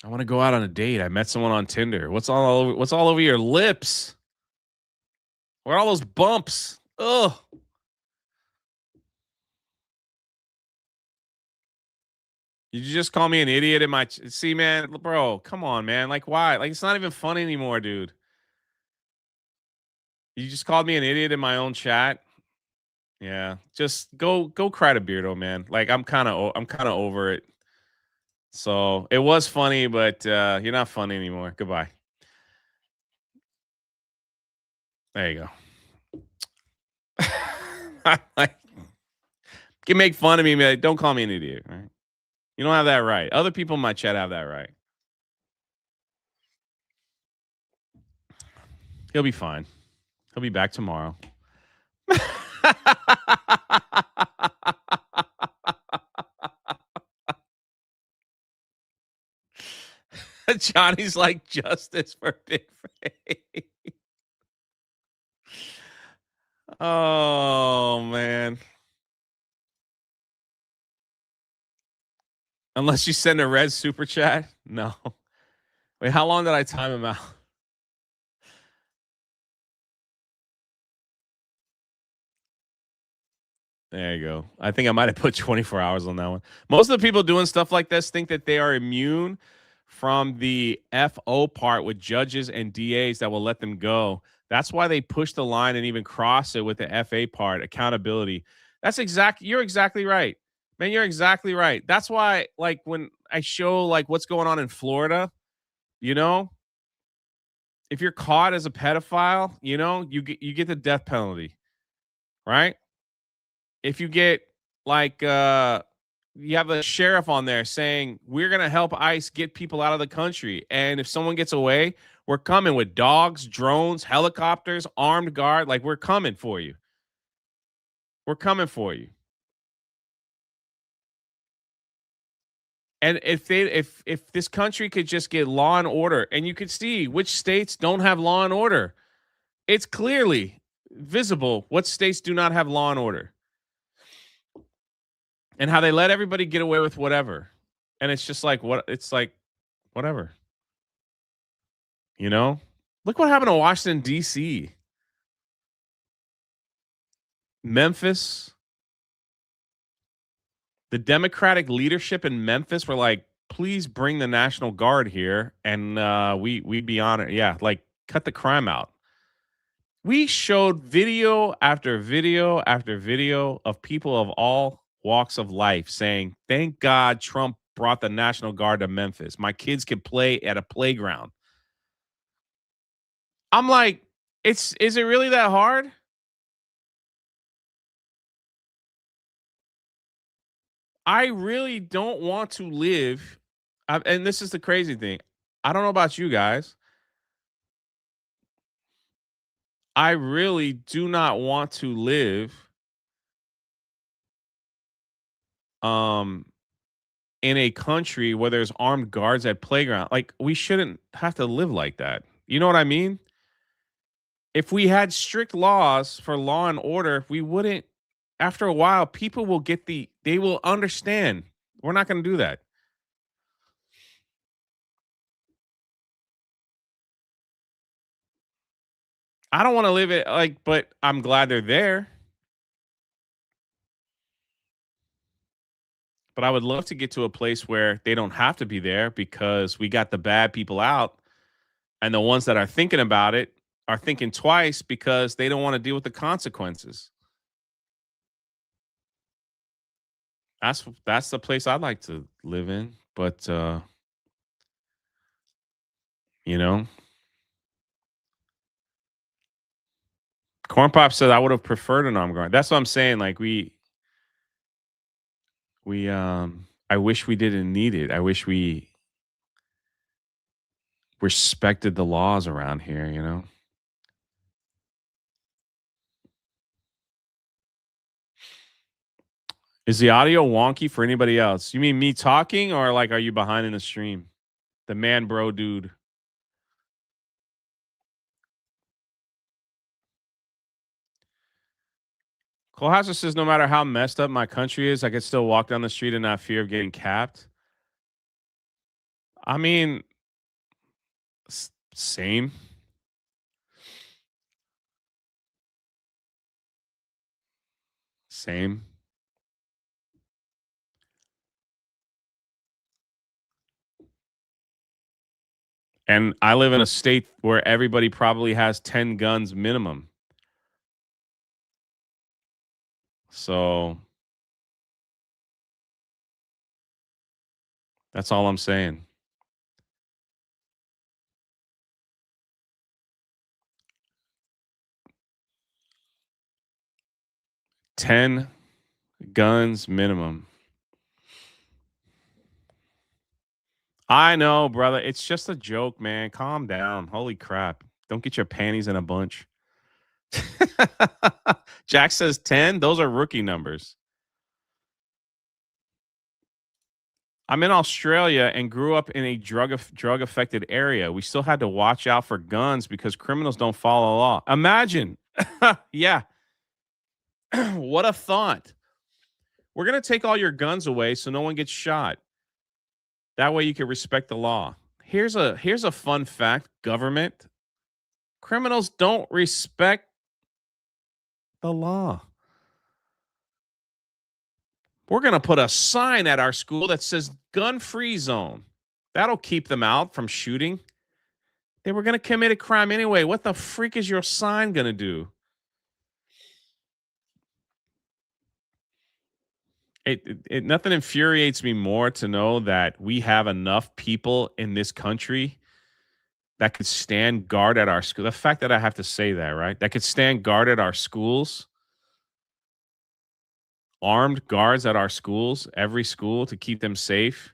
want to go out on a date. I met someone on Tinder. What's all over your lips? Where are all those bumps? Ugh. Did you just call me an idiot in my see, man, bro, come on, man. Like, why? Like, it's not even funny anymore, dude. You just called me an idiot in my own chat. Yeah, just go cry to Beardo, man. Like, I'm kind of over it. So it was funny, but you're not funny anymore. Goodbye. There you go. Like, you can make fun of me, man. Don't call me an idiot, right? You don't have that right. Other people in my chat have that right. He'll be fine. He'll be back tomorrow. Johnny's like justice for Big Ray. Oh man. Unless you send a red super chat. No. Wait, how long did I time him out? There you go. I think I might have put 24 hours on that one. Most of the people doing stuff like this think that they are immune from the FO part with judges and DAs that will let them go. That's why they push the line and even cross it with the FA part, accountability. You're exactly right. Man, you're exactly right. That's why, like, when I show like what's going on in Florida, you know, if you're caught as a pedophile, you know, you get the death penalty, right? If you get like you have a sheriff on there saying we're going to help ICE get people out of the country, and if someone gets away, we're coming with dogs, drones, helicopters, armed guard, like we're coming for you. We're coming for you. And if this country could just get law and order, and you could see which states don't have law and order, it's clearly visible what states do not have law and order. And how they let everybody get away with whatever. And it's just like, whatever. You know? Look what happened to Washington, D.C. Memphis. The Democratic leadership in Memphis were like, please bring the National Guard here. And we'd be honored. Yeah, like, cut the crime out. We showed video after video after video of people of all walks of life saying, thank God Trump brought the National Guard to Memphis. My kids can play at a playground. I'm like, is it really that hard? I really don't want to live. And this is the crazy thing. I don't know about you guys. I really do not want to live in a country where there's armed guards at playground. Like, we shouldn't have to live like that. You know what I mean? If we had strict laws for law and order, we wouldn't. After a while, people will they will understand. We're not going to do that. I don't want to live it but I'm glad they're there. But I would love to get to a place where they don't have to be there because we got the bad people out, and the ones that are thinking about it are thinking twice because they don't want to deal with the consequences. That's the place I'd like to live in, but you know, Corn Pop said I would have preferred an armed guard. That's what I'm saying. Like I wish we didn't need it. I wish we respected the laws around here, you know? Is the audio wonky for anybody else? You mean me talking, or like, are you behind in the stream? The man bro dude. Cole Hauser says, no matter how messed up my country is, I can still walk down the street and not fear of getting capped. I mean, same. Same. And I live in a state where everybody probably has 10 guns minimum. So that's all I'm saying. $10 guns minimum. I know, brother. It's just a joke, man. Calm down. Holy crap. Don't get your panties in a bunch. Jack says 10. Those are rookie numbers. I'm in Australia and grew up in a drug affected area. We still had to watch out for guns because criminals don't follow the law. Imagine. Yeah. What a thought. We're going to take all your guns away so no one gets shot. That way you can respect the law. Here's a fun fact, government. Criminals don't respect the law. We're going to put a sign at our school that says gun-free zone. That'll keep them out from shooting. They were going to commit a crime anyway. What the freak is your sign going to do? Nothing infuriates me more to know that we have enough people in this country that could stand guard at our school. The fact that I have to say that, right? That could stand guard at our schools. Armed guards at our schools, every school, to keep them safe.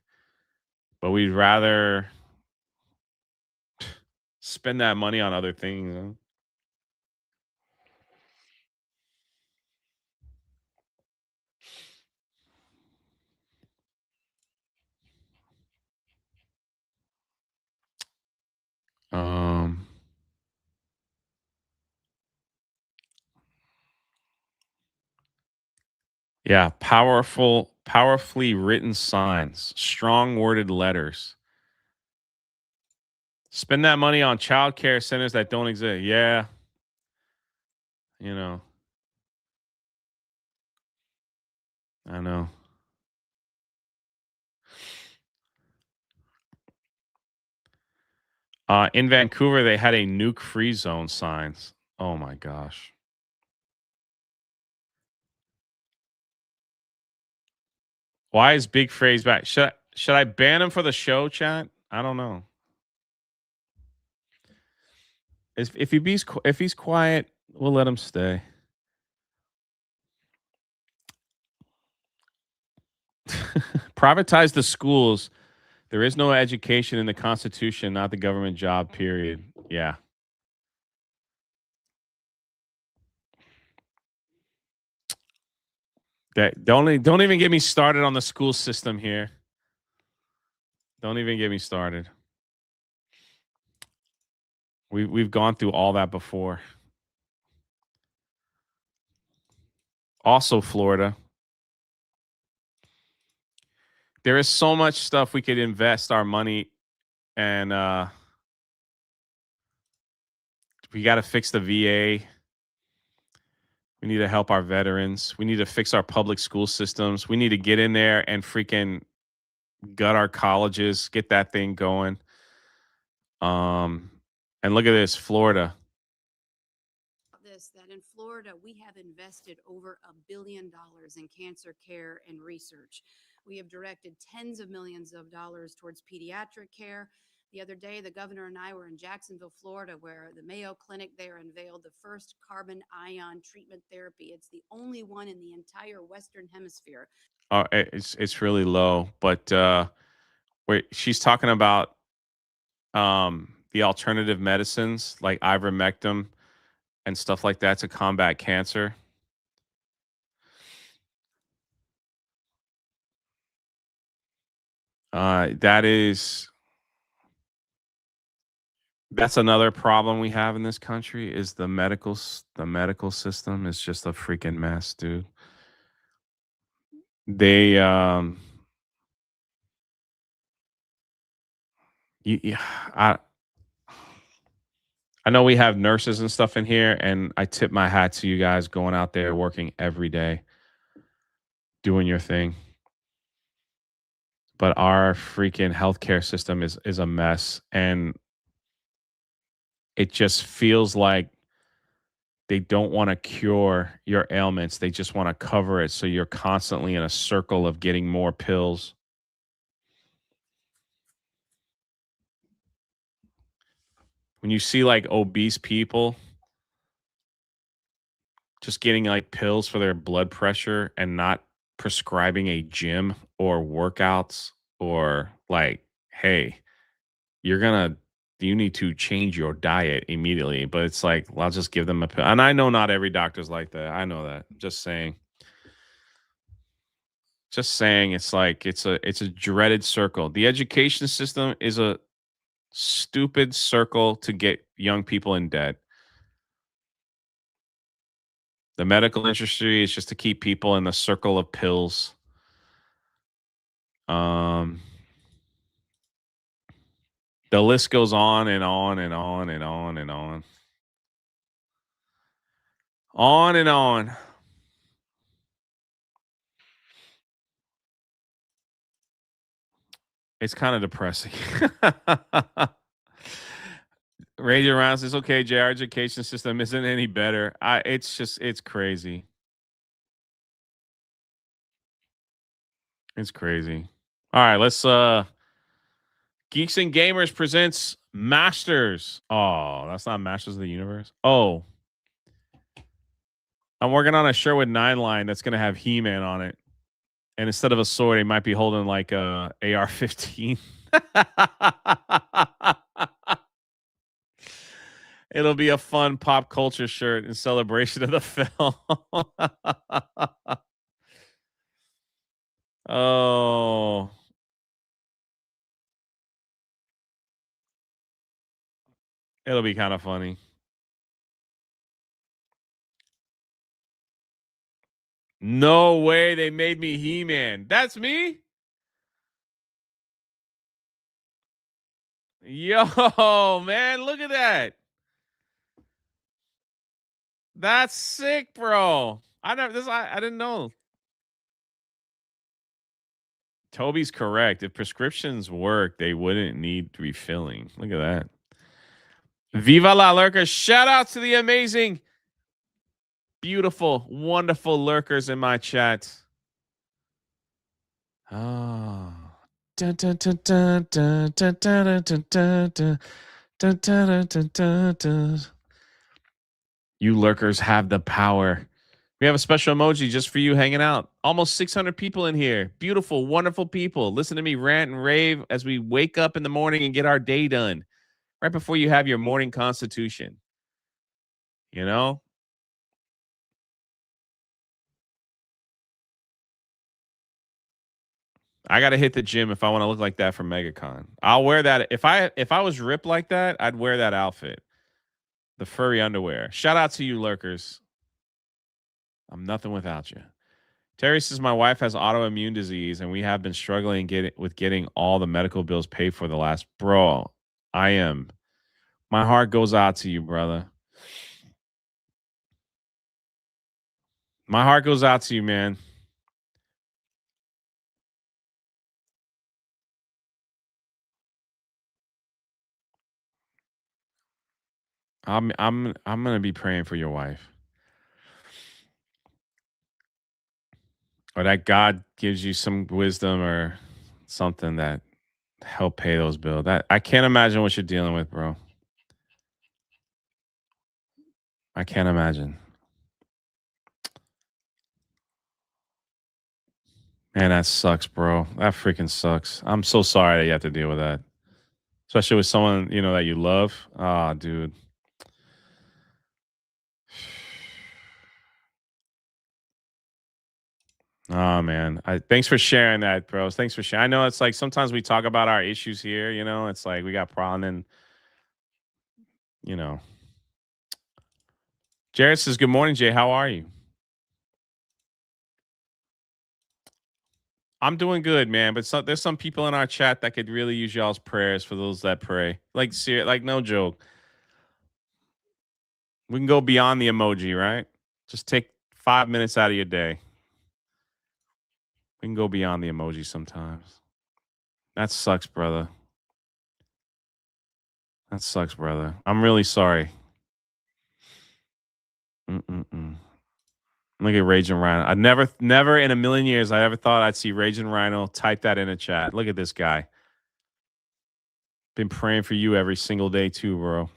But we'd rather spend that money on other things. Yeah, powerfully written signs, strong worded letters. Spend that money on child care centers that don't exist. Yeah. You know. I know. In Vancouver, they had a nuke-free zone signs. Oh my gosh. Why is Big Phrase back? Should I ban him for the show, chat? I don't know. If he's quiet, we'll let him stay. Privatize the schools. There is no education in the Constitution, not the government job, period. Yeah. Don't even get me started on the school system here. Don't even get me started. We've gone through all that before. Also, Florida. There is so much stuff we could invest our money, and we got to fix the VA. We need to help our veterans. We need to fix our public school systems. We need to get in there and freaking gut our colleges, get that thing going. And look at this, Florida. That in Florida, we have invested over $1 billion in cancer care and research. We have directed tens of millions of dollars towards pediatric care. The other day, the governor and I were in Jacksonville, Florida, where the Mayo Clinic there unveiled the first carbon ion treatment therapy. It's the only one in the entire Western Hemisphere. It's really low, but wait, she's talking about the alternative medicines like ivermectin and stuff like that to combat cancer. That's another problem we have in this country is the medical system is just a freaking mess, dude. They I know we have nurses and stuff in here, and I tip my hat to you guys going out there working every day, doing your thing. But our freaking healthcare system is a mess, and it just feels like they don't want to cure your ailments. They just want to cover it, so you're constantly in a circle of getting more pills. When you see like obese people just getting like pills for their blood pressure and not prescribing a gym or workouts or like, hey, you're going to you need to change your diet immediately. But it's like, well, I'll just give them a pill. And I know not every doctor's like that. I know that. Just saying. Just saying, it's like it's a dreaded circle. The education system is a stupid circle to get young people in debt. The medical industry is just to keep people in the circle of pills. The list goes on and on and on and on and on. On and on. It's kind of depressing. Raging around says, okay, JR education system isn't any better. It's crazy. It's crazy. All right, let's Geeks and Gamers presents Masters. Oh, that's not Masters of the Universe. Oh. I'm working on a Sherwood 9 line that's gonna have He-Man on it. And instead of a sword, he might be holding like a AR-15. It'll be a fun pop culture shirt in celebration of the film. Oh. It'll be kind of funny. No way they made me He-Man. That's me? Yo, man, look at that. That's sick, bro. I didn't know. Toby's correct. If prescriptions work, they wouldn't need refilling. Look at that. Viva la lurkers. Shout out to the amazing, beautiful, wonderful lurkers in my chat. Oh. Dun, dun, dun, dun, dun, dun, dun, dun, dun, dun, dun, dun, dun, dun, dun. You lurkers have the power. We have a special emoji just for you hanging out. Almost 600 people in here. Beautiful, wonderful people. Listen to me rant and rave as we wake up in the morning and get our day done. Right before you have your morning constitution. You know? I got to hit the gym if I want to look like that for MegaCon. I'll wear that. If I was ripped like that, I'd wear that outfit. The furry underwear. Shout out to you lurkers. I'm nothing without you. Terry says my wife has autoimmune disease and we have been struggling with getting all the medical bills paid for the last. Bro, I am. My heart goes out to you, brother. My heart goes out to you, man. I'm gonna be praying for your wife. Or that God gives you some wisdom or something that help pay those bills. That I can't imagine what you're dealing with, bro. I can't imagine. Man, that sucks, bro. That freaking sucks. I'm so sorry that you have to deal with that. Especially with someone, you know, that you love. Ah, dude. Oh man, thanks for sharing that, bros. Thanks for sharing. I know it's like sometimes we talk about our issues here. You know, it's like we got problem, and you know. Jared says, "Good morning, Jay. How are you?" I'm doing good, man. But there's some people in our chat that could really use y'all's prayers for those that pray. Like, like no joke. We can go beyond the emoji, right? Just take 5 minutes out of your day. We can go beyond the emoji sometimes. That sucks, brother. That sucks, brother. I'm really sorry. Look at Raging Rhino. I never in a million years I ever thought I'd see Raging Rhino type that in a chat. Look at this guy. Been praying for you every single day too, bro.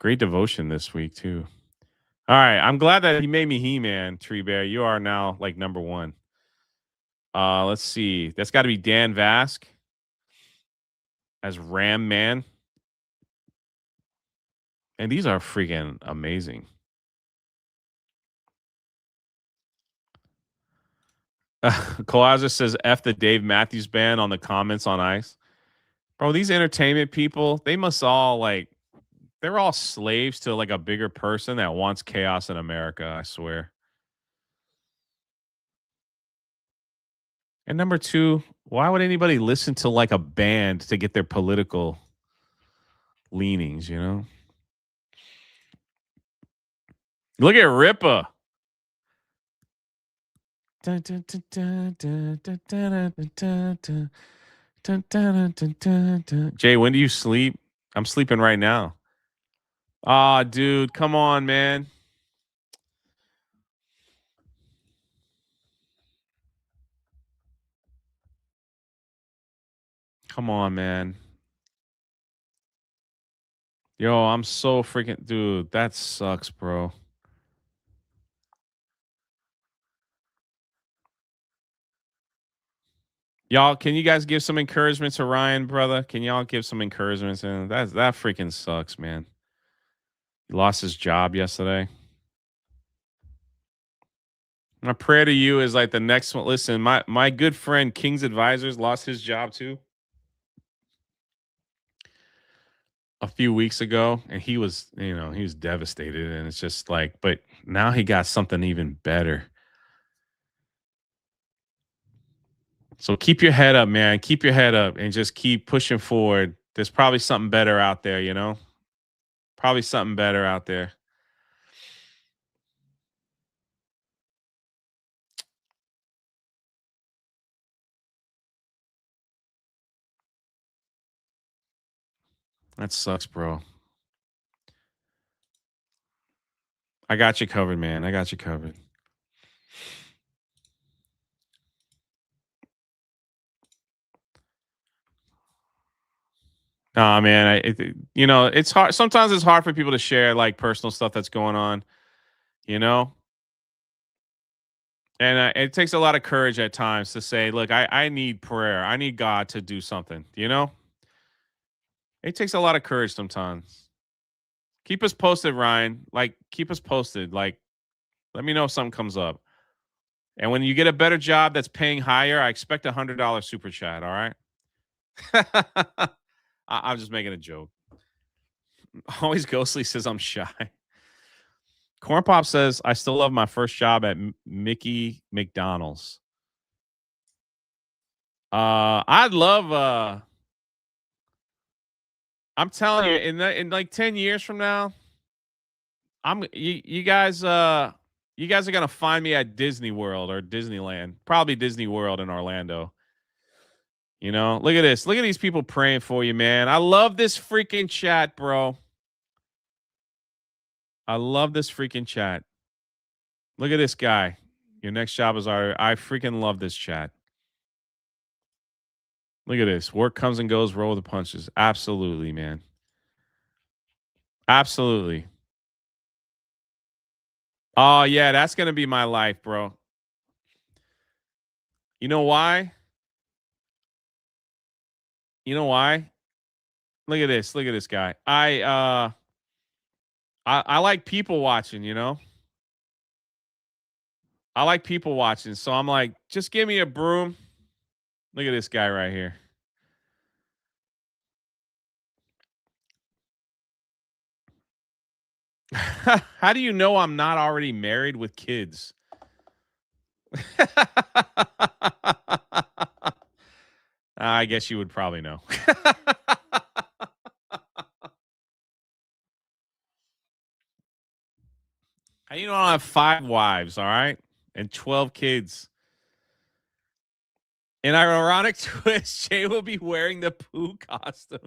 Great devotion this week too. All right, I'm glad that he made me He-Man, Tree Bear. You are now like number one. Let's see. That's got to be Dan Vask as Ram Man. And these are freaking amazing. Collaza says F the Dave Matthews Band on the comments on Ice. Bro, these entertainment people, they must all like, they're all slaves to like a bigger person that wants chaos in America, I swear. And number two, why would anybody listen to like a band to get their political leanings, you know? Look at Rippa. Jay, when do you sleep? I'm sleeping right now. Ah, dude, come on, man. Come on, man. Yo, I'm so freaking dude. That sucks, bro. Y'all, can you guys give some encouragement to Ryan, brother? Can y'all give some encouragement to him? That freaking sucks, man. He lost his job yesterday. My prayer to you is like the next one. Listen, my good friend King's Advisors lost his job too a few weeks ago, and he was, he was devastated, and it's just like, but now he got something even better. So keep your head up, man. Keep your head up and just keep pushing forward. There's probably something better out there, you know? Probably something better out there. That sucks, bro. I got you covered, man. I got you covered. Nah, man. It's hard. Sometimes it's hard for people to share like personal stuff that's going on, you know? And it takes a lot of courage at times to say, look, I need prayer. I need God to do something, you know? It takes a lot of courage sometimes. Keep us posted, Ryan. Like, keep us posted. Like, let me know if something comes up. And when you get a better job that's paying higher, I expect $100 super chat, all right? I'm just making a joke. Always Ghostly says I'm shy. Corn Pop says, I still love my first job at Mickey McDonald's. I'd love... I'm telling you, in like 10 years from now, you guys are gonna find me at Disney World or Disneyland, probably Disney World in Orlando. You know, look at this. Look at these people praying for you, man. I love this freaking chat, bro. I love this freaking chat. Look at this guy. Your next job is our. I freaking love this chat. Look at this. Work comes and goes. Roll the punches. Absolutely, man. Absolutely. Oh, yeah. That's going to be my life, bro. You know why? You know why? Look at this. Look at this guy. I like people watching, you know? I like people watching. So I'm like, just give me a broom. Look at this guy right here. How do you know I'm not already married with kids? I guess you would probably know. You know, I have 5 wives, all right? And 12 kids. In an ironic twist, Jay will be wearing the poo costume.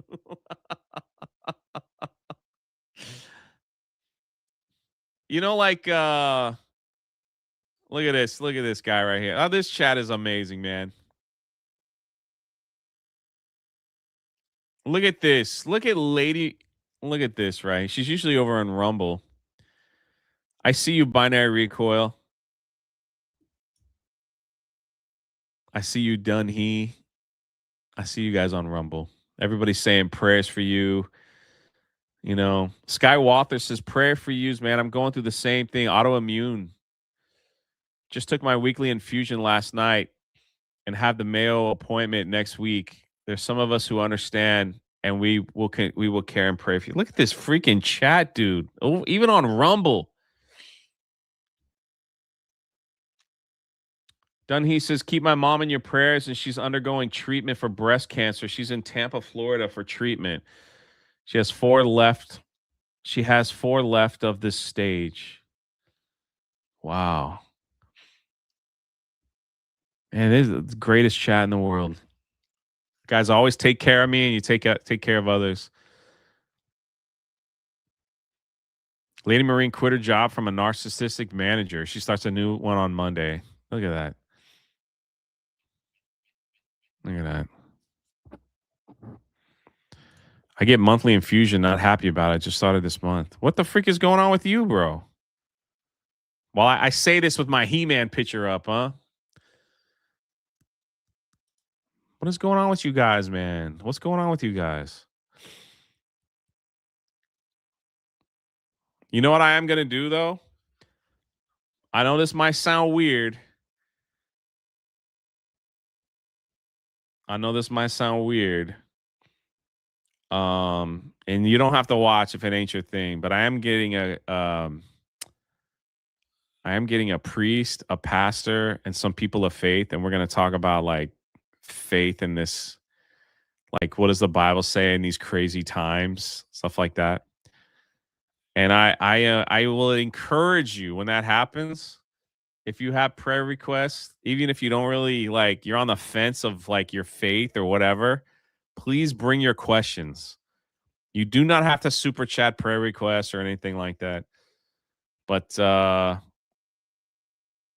You know, like, look at this. Look at this guy right here. Oh, this chat is amazing, man. Look at this. Look at Lady. Look at this, right? She's usually over on Rumble. I see you, Binary Recoil. I see you, Dunhee. I see you guys on Rumble. Everybody's saying prayers for you. You know, Sky Walther says prayer for yous, man. I'm going through the same thing. Autoimmune. Just took my weekly infusion last night and have the Mayo appointment next week. There's some of us who understand, and we will care and pray for you. Look at this freaking chat, dude. Oh, even on Rumble. Dunhee says, keep my mom in your prayers, and she's undergoing treatment for breast cancer. She's in Tampa, Florida for treatment. She has 4 left. She has 4 left of this stage. Wow. Man, this is the greatest chat in the world. Guys, always take care of me, and you take care of others. Lady Marine quit her job from a narcissistic manager. She starts a new one on Monday. Look at that. Look at that. I get monthly infusion, not happy about it. Just started this month. What the freak is going on with you, bro? Well, I say this with my He-Man picture up, huh? What is going on with you guys, man? What's going on with you guys? You know what I am going to do, though? I know this might sound weird. And you don't have to watch if it ain't your thing, but I am getting a priest, a pastor, and some people of faith, and we're going to talk about like faith in this, like what does the Bible say in these crazy times, stuff like that. And I will encourage you when that happens. If you have prayer requests, even if you don't really like, you're on the fence of like your faith or whatever, please bring your questions. You do not have to super chat prayer requests or anything like that. But,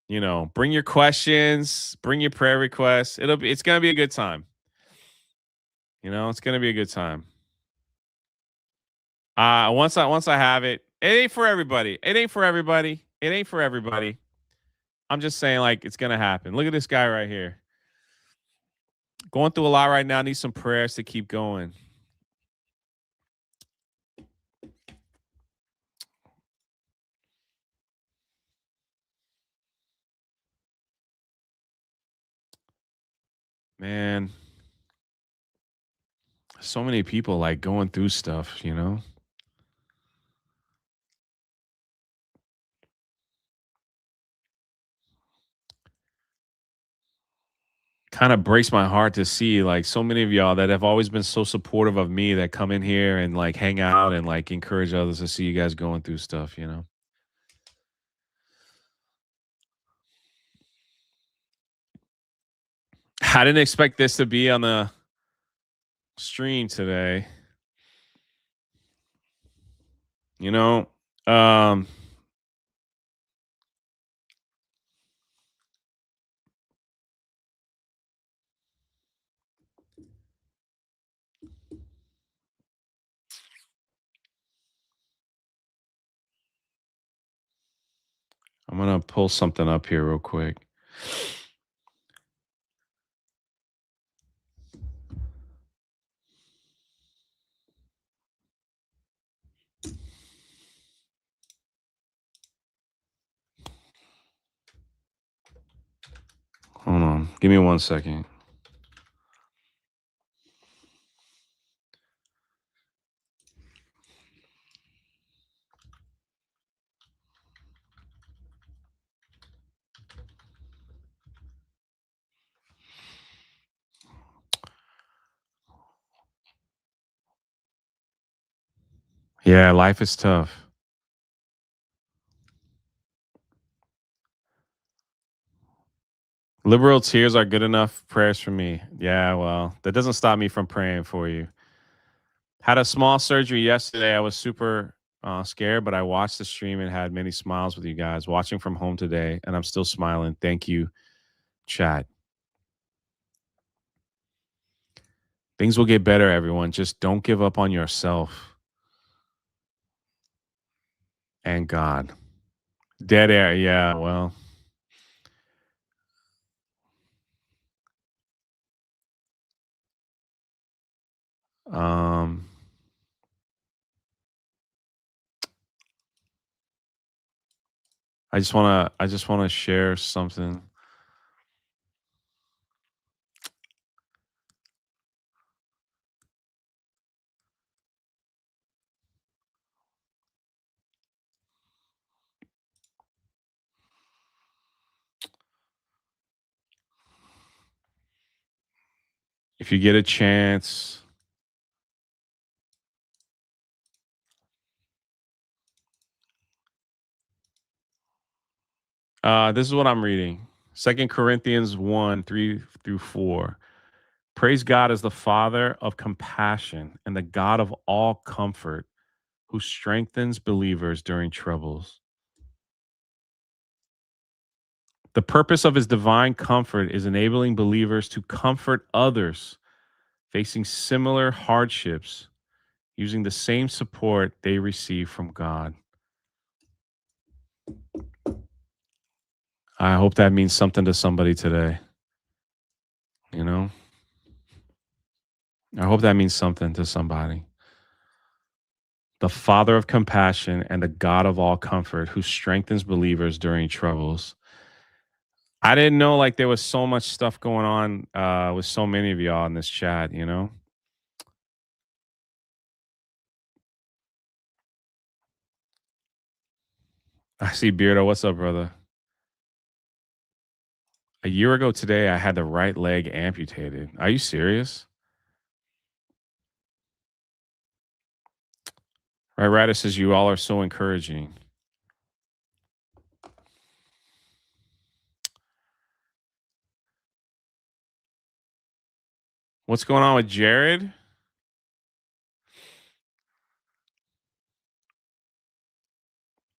you know, bring your questions, bring your prayer requests. It's going to be a good time. You know, it's going to be a good time. Once I have it, it ain't for everybody. I'm just saying, like, it's going to happen. Look at this guy right here. Going through a lot right now. Need some prayers to keep going. Man. So many people like going through stuff, you know? Kind of breaks my heart to see like so many of y'all that have always been so supportive of me that come in here and like hang out and like encourage others to see you guys going through stuff, you know? I didn't expect this to be on the stream today. You know, I'm going to pull something up here real quick. Hold on. Give me 1 second. Yeah, life is tough. Liberal tears are good enough prayers for me. Yeah, well, that doesn't stop me from praying for you. Had a small surgery yesterday. I was super scared, but I watched the stream and had many smiles with you guys watching from home today, and I'm still smiling. Thank you, chat. Things will get better, everyone. Just don't give up on yourself and God. Dead air. Yeah, well. Um, I just wanna share something. If you get a chance, this is what I'm reading. 2 Corinthians 1, 3 through 4. Praise God as the Father of compassion and the God of all comfort, who strengthens believers during troubles. The purpose of his divine comfort is enabling believers to comfort others facing similar hardships using the same support they receive from God. I hope that means something to somebody today. You know, I hope that means something to somebody. The Father of compassion and the God of all comfort, who strengthens believers during troubles. I didn't know like there was so much stuff going on with so many of y'all in this chat, you know? I see Beardo. What's up, brother? A year ago today, I had the right leg amputated. Are you serious? Right, Ryder says you all are so encouraging. What's going on with Jared?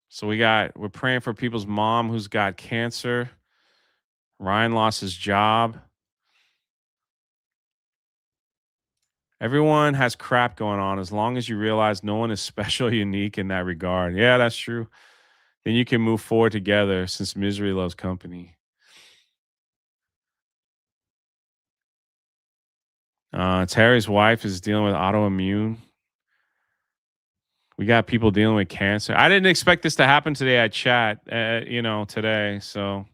So we're praying for people's mom who's got cancer. Ryan lost his job. Everyone has crap going on as long as you realize no one is special, unique in that regard. Yeah, that's true. Then you can move forward together since misery loves company. Terry's wife is dealing with autoimmune. We got people dealing with cancer. I didn't expect this to happen today at chat, today. So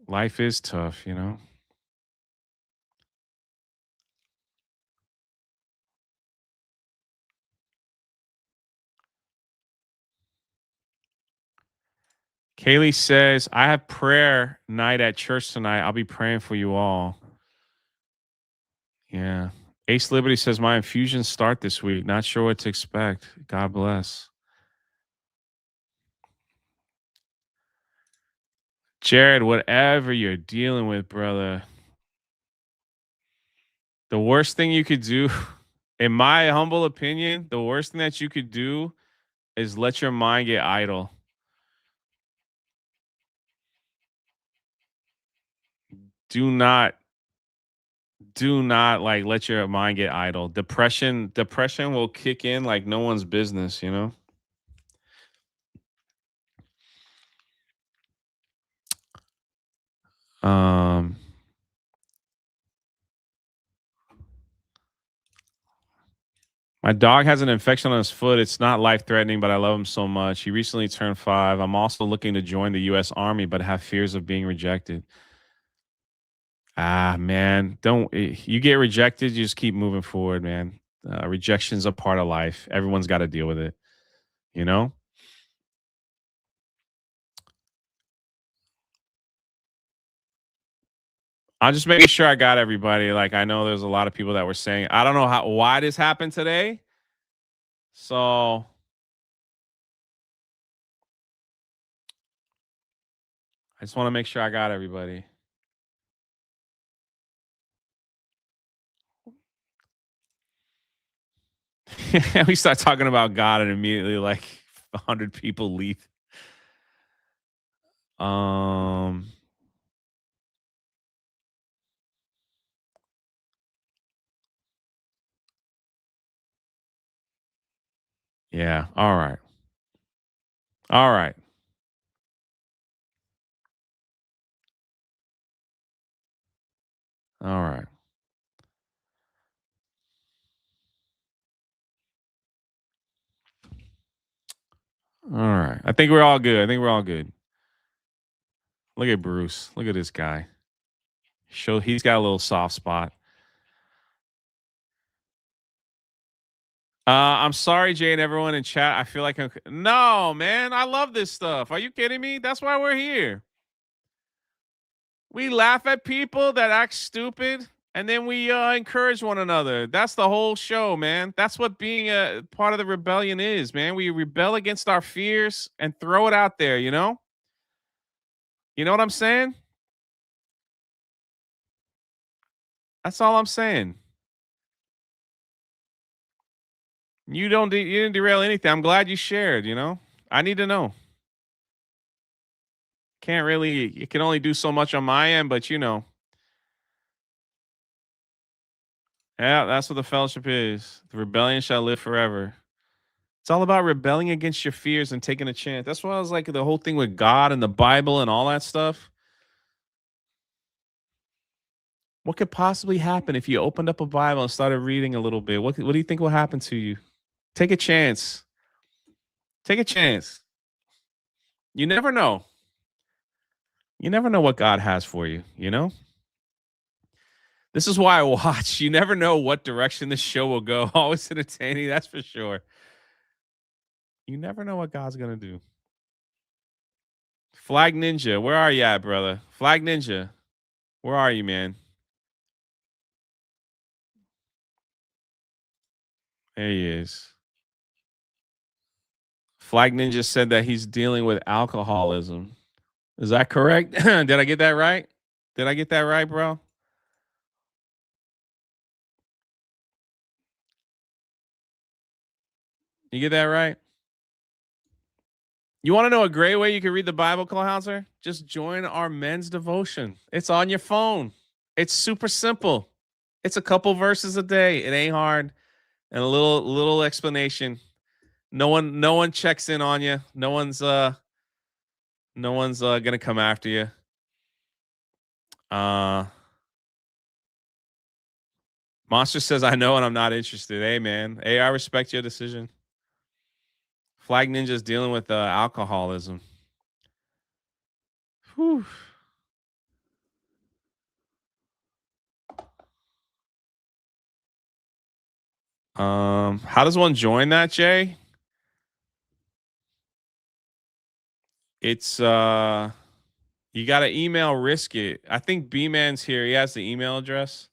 life is tough, you know. Kaylee says, I have prayer night at church tonight. I'll be praying for you all. Yeah. Ace Liberty says, my infusions start this week. Not sure what to expect. God bless. Jared, whatever you're dealing with, brother, the worst thing you could do, in my humble opinion, the worst thing that you could do is let your mind get idle. Do not like let your mind get idle. Depression will kick in like no one's business, you know? My dog has an infection on his foot. It's not life threatening, but I love him so much. He recently turned 5. I'm also looking to join the US Army, but have fears of being rejected. Ah, man, you get rejected, you just keep moving forward, man. Rejection's a part of life. Everyone's got to deal with it, you know? I'm just making sure I got everybody. Like, I know there's a lot of people that were saying, I don't know why this happened today. So I just want to make sure I got everybody. We start talking about God and immediately like 100 people leave. Yeah. All right. All right. All right. All right. I think we're all good. I think we're all good. Look at Bruce. Look at this guy. He's got a little soft spot. I'm sorry, Jay, and everyone in chat. I feel like no, man. I love this stuff. Are you kidding me? That's why we're here. We laugh at people that act stupid, and then we encourage one another. That's the whole show, man. That's what being a part of the rebellion is, man. We rebel against our fears and throw it out there, you know? You know what I'm saying? That's all I'm saying. You didn't derail anything. I'm glad you shared, you know? I need to know. You can only do so much on my end, but you know. Yeah, that's what the fellowship is. The rebellion shall live forever. It's all about rebelling against your fears and taking a chance. That's why I was like the whole thing with God and the Bible and all that stuff. What could possibly happen if you opened up a Bible and started reading a little bit? What do you think will happen to you? Take a chance. Take a chance. You never know. You never know what God has for you, you know? This is why I watch. You never know what direction this show will go. Always entertaining, that's for sure. You never know what God's going to do. Flag Ninja, where are you at, brother? Flag Ninja, where are you, man? There he is. Flag Ninja said that he's dealing with alcoholism. Is that correct? Did I get that right? Did I get that right, bro? You get that right? You want to know a great way you can read the Bible, Kohlhauser? Just join our men's devotion. It's on your phone. It's super simple. It's a couple verses a day. It ain't hard. And a little explanation. No one checks in on you. No one's gonna come after you. Monster says, I know and I'm not interested. Hey man. Hey, I respect your decision. Flag Ninja's dealing with alcoholism. Whew. How does one join that, Jay? It's you got to email Risk It. I think B-Man's here. He has the email address.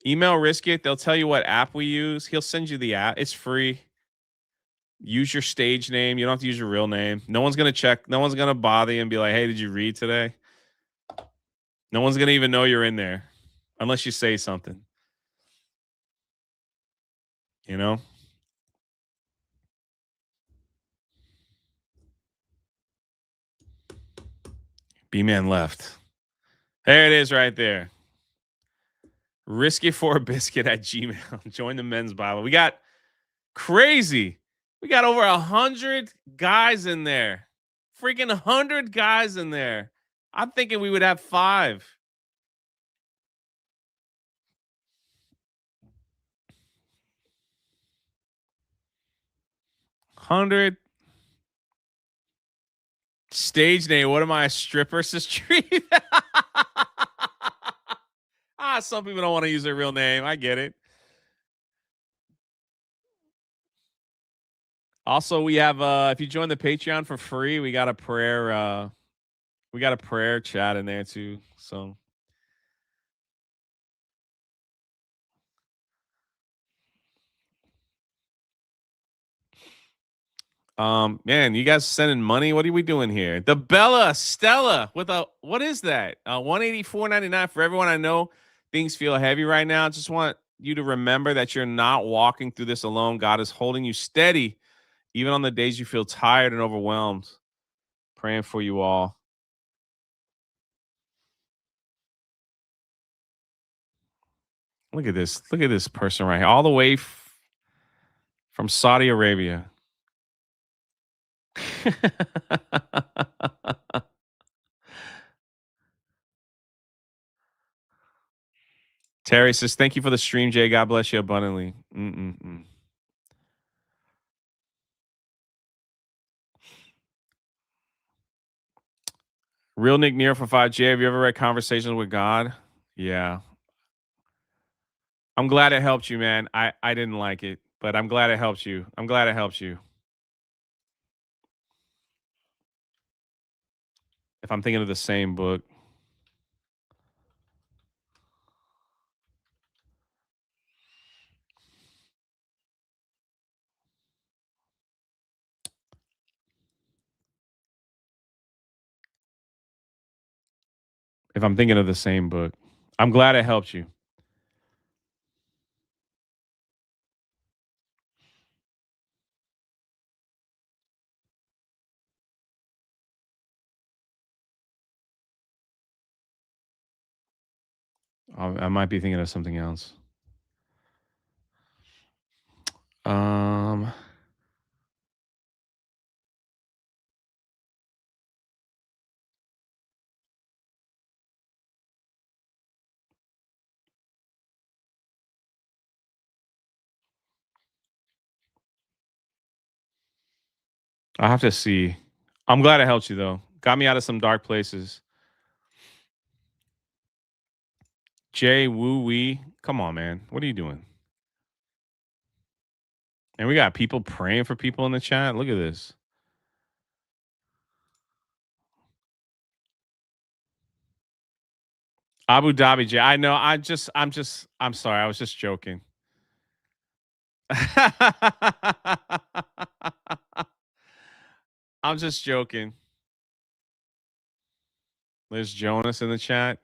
Email Risk It. They'll tell you what app we use. He'll send you the app. It's free. Use your stage name. You don't have to use your real name. No one's gonna check. No one's gonna bother you and be like, "Hey, did you read today?" No one's gonna even know you're in there unless you say something. You know. B-Man left. There it is right there. Risky for a biscuit at Gmail. Join the men's Bible. We got crazy. We got over 100 guys in there. Freaking 100 guys in there. I'm thinking we would have 5. $100. Stage name. What am I, a stripper, Sister Tree? Some people don't want to use their real name. I get it. Also, we have if you join the Patreon for free, we got a prayer chat in there too. So man, you guys sending money? What are we doing here? The Bella Stella with what is that? $184.99 for everyone. I know things feel heavy right now. Just want you to remember that you're not walking through this alone. God is holding you steady, even on the days you feel tired and overwhelmed. Praying for you all. Look at this. Look at this person right here, all the way from Saudi Arabia. Terry says, thank you for the stream, Jay. God bless you abundantly. Real Nick Near for 5J. Have you ever read Conversations with God? Yeah. I'm glad it helped you, man. I didn't like it, but I'm glad it helped you. I'm glad it helps you. If I'm thinking of the same book. If I'm thinking of the same book. I'm glad it helped you. I might be thinking of something else. I have to see. I'm glad it helped you though. Got me out of some dark places. Jay Woo Wee. Come on, man. What are you doing? And we got people praying for people in the chat. Look at this. Abu Dhabi Jay. I know. I'm sorry. I was just joking. I'm just joking. There's Jonas in the chat.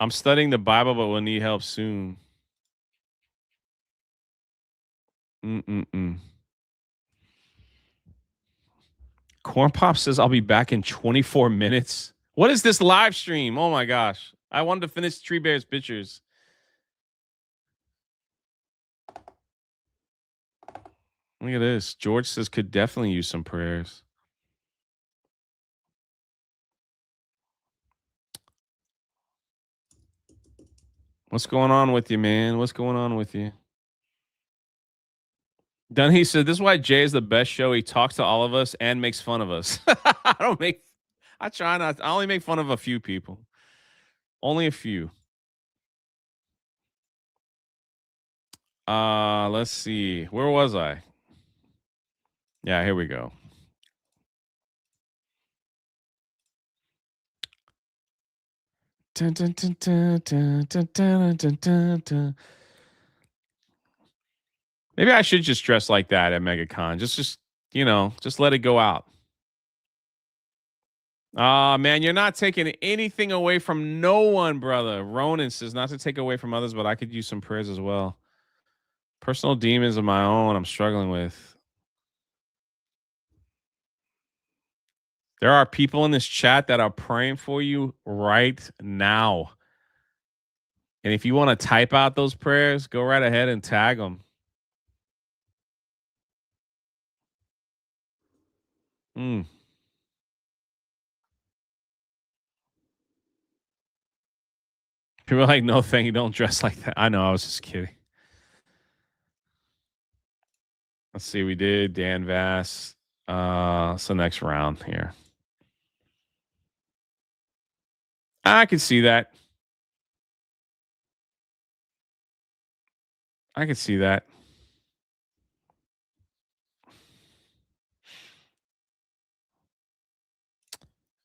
I'm studying the Bible, but will need help soon. Corn Pop says I'll be back in 24 minutes. What is this live stream? Oh my gosh. I wanted to finish Tree Bear's pictures. Look at this. George says could definitely use some prayers. What's going on with you, man? What's going on with you? Dunhee said, this is why Jay is the best show. He talks to all of us and makes fun of us. I try not. I only make fun of a few people. Only a few. Let's see. Where was I? Yeah, here we go. Dun, dun, dun, dun, dun, dun, dun, dun, dun, dun. Maybe I should just dress like that at MegaCon. Just let it go out. Man, you're not taking anything away from no one, brother. Ronan says not to take away from others, but I could use some prayers as well. Personal demons of my own I'm struggling with. There are people in this chat that are praying for you right now. And if you want to type out those prayers, go right ahead and tag them. People are like, no, thank you. Don't dress like that. I know. I was just kidding. Let's see. We did Dan Vass. It's the next round here. I can see that. I can see that.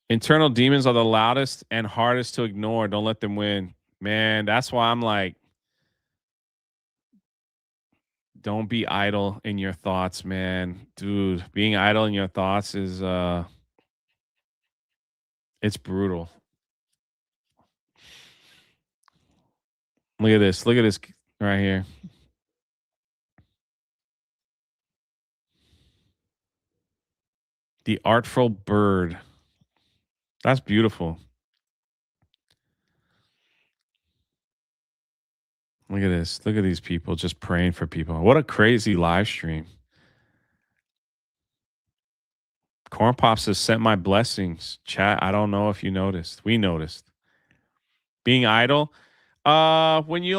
Internal demons are the loudest and hardest to ignore. Don't let them win. Man, that's why I'm like, don't be idle in your thoughts, man. Dude, being idle in your thoughts is it's brutal. Look at this. Look at this right here. The Artful Bird. That's beautiful. Look at this. Look at these people just praying for people. What a crazy live stream. Corn Pops has sent my blessings. Chat, I don't know if you noticed. We noticed. Being idle. When you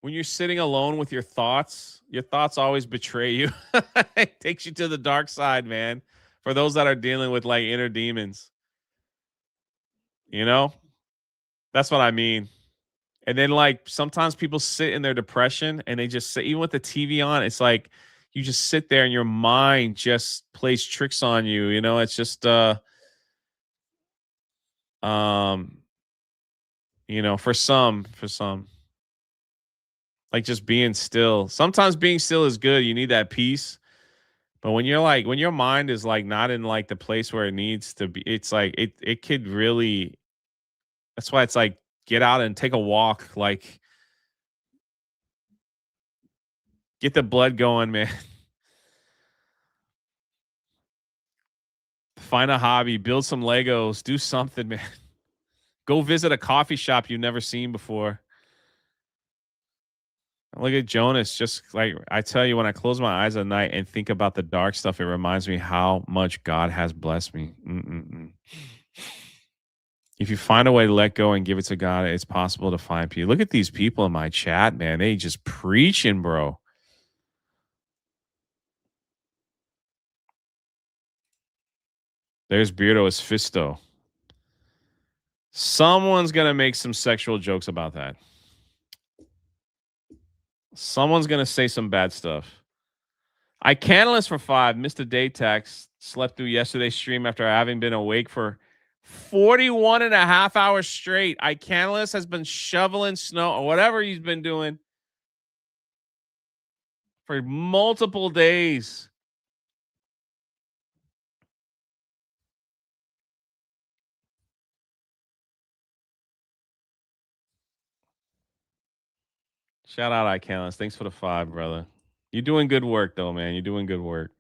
when you're sitting alone with your thoughts always betray you. It takes you to the dark side, man. For those that are dealing with like inner demons, you know, that's what I mean. And then like sometimes people sit in their depression and they just sit, even with the TV on, it's like you just sit there and your mind just plays tricks on you. You know, it's just you know, for some. Like just being still. Sometimes being still is good. You need that peace. But when you're like, when your mind is like not in like the place where it needs to be, it's like it could really, that's why it's like get out and take a walk, like get the blood going, man. Find a hobby, build some Legos, do something, man. Go visit a coffee shop you've never seen before. Look at Jonas. Just like I tell you, when I close my eyes at night and think about the dark stuff, it reminds me how much God has blessed me. If you find a way to let go and give it to God, it's possible to find peace. Look at these people in my chat, man. They just preaching, bro. There's Beardo as Fisto. Someone's going to make some sexual jokes about that. Someone's going to say some bad stuff. I canalist for 5, missed a day text, slept through yesterday's stream after having been awake for 41 and a half hours straight. I canalist has been shoveling snow or whatever he's been doing for multiple days. Shout out iCanless. Thanks for the 5, brother. You're doing good work, though, man. You're doing good work.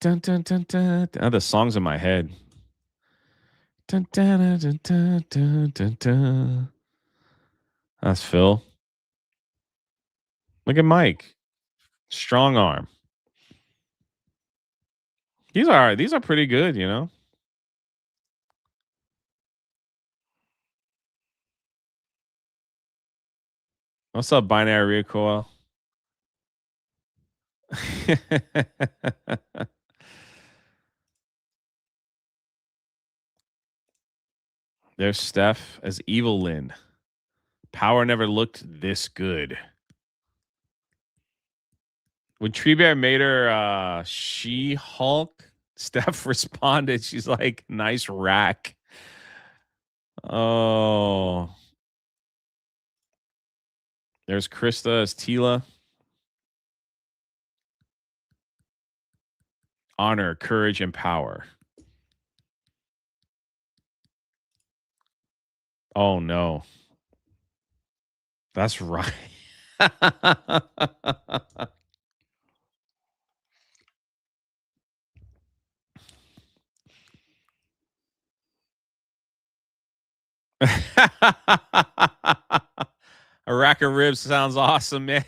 Dun, dun, dun, dun, dun. Oh, the song's in my head. Dun, dun, dun, dun, dun, dun, dun. That's Phil. Look at Mike. Strong arm. These are pretty good, you know. What's up, Binary Recoil? There's Steph as Evil Lynn. Power never looked this good. When Tree Bear made her She-Hulk, Steph responded. She's like, nice rack. Oh. There's Krista as Tila. Honor, courage, and power. Oh, no. That's right. A rack of ribs sounds awesome, man.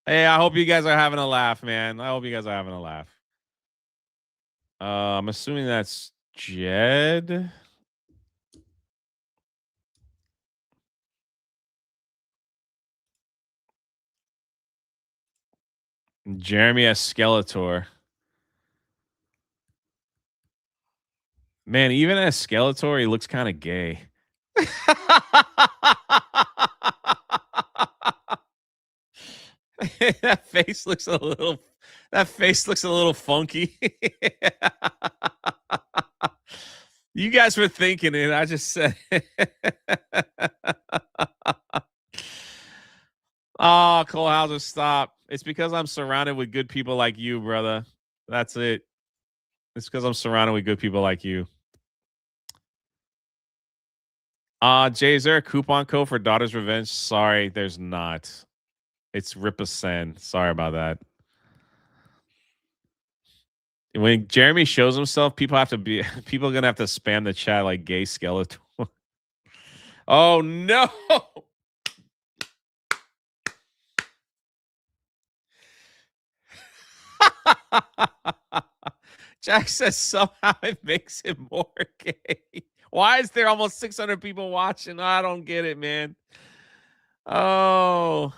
Hey, I hope you guys are having a laugh, man. I hope you guys are having a laugh. I'm assuming that's Jed. Jeremy as Skeletor. Man, even as Skeletor, he looks kind of gay. That face looks a little funky. You guys were thinking it. I just said Oh, Cole Hauser, stop. It's because I'm surrounded with good people like you, brother. That's it. It's because I'm surrounded with good people like you. Jay, is there a coupon code for Daughter's Revenge? Sorry, there's not. It's Ripasen. Sorry about that. When Jeremy shows himself, people are gonna have to spam the chat like gay Skeletor. Oh no. Jack says somehow it makes it more gay. Why is there almost 600 people watching? I don't get it, man. Oh.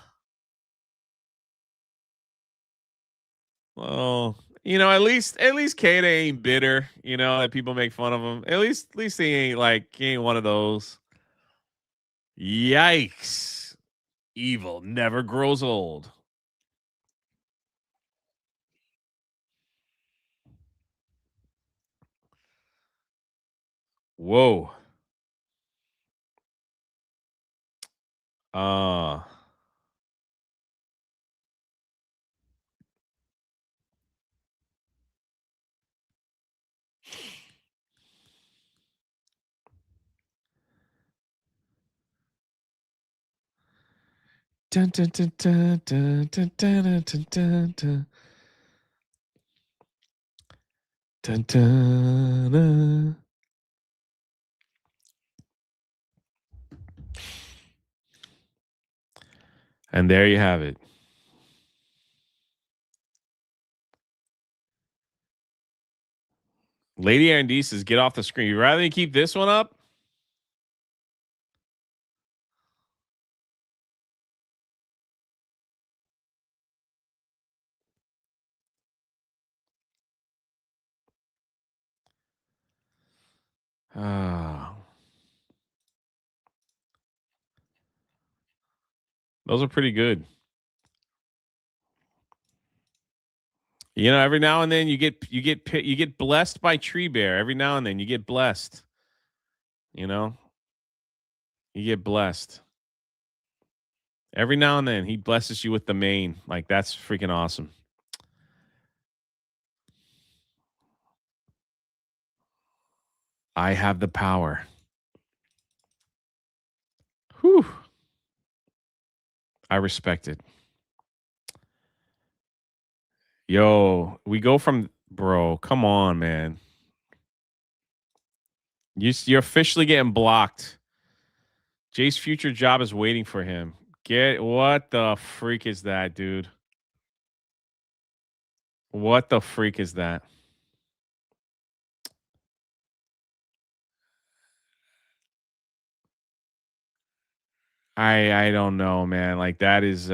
Well, at least Kata ain't bitter, that people make fun of him. At least he ain't one of those. Yikes. Evil never grows old. Whoa. Dun, dun, dun, dun, dun, dun, dun, dun, dun, dun. Dun, dun, dun. And there you have it. Lady Arendise says, get off the screen. You rather than keep this one up? Those are pretty good. Every now and then you get blessed by Tree Bear. Every now and then you get blessed. You get blessed. Every now and then he blesses you with the main. Like, that's freaking awesome. I have the power. Whew. I respect it. Yo, we go from, bro, come on, man. You're officially getting blocked. Jay's future job is waiting for him. What the freak is that, dude? What the freak is that? I don't know, man. Like, that is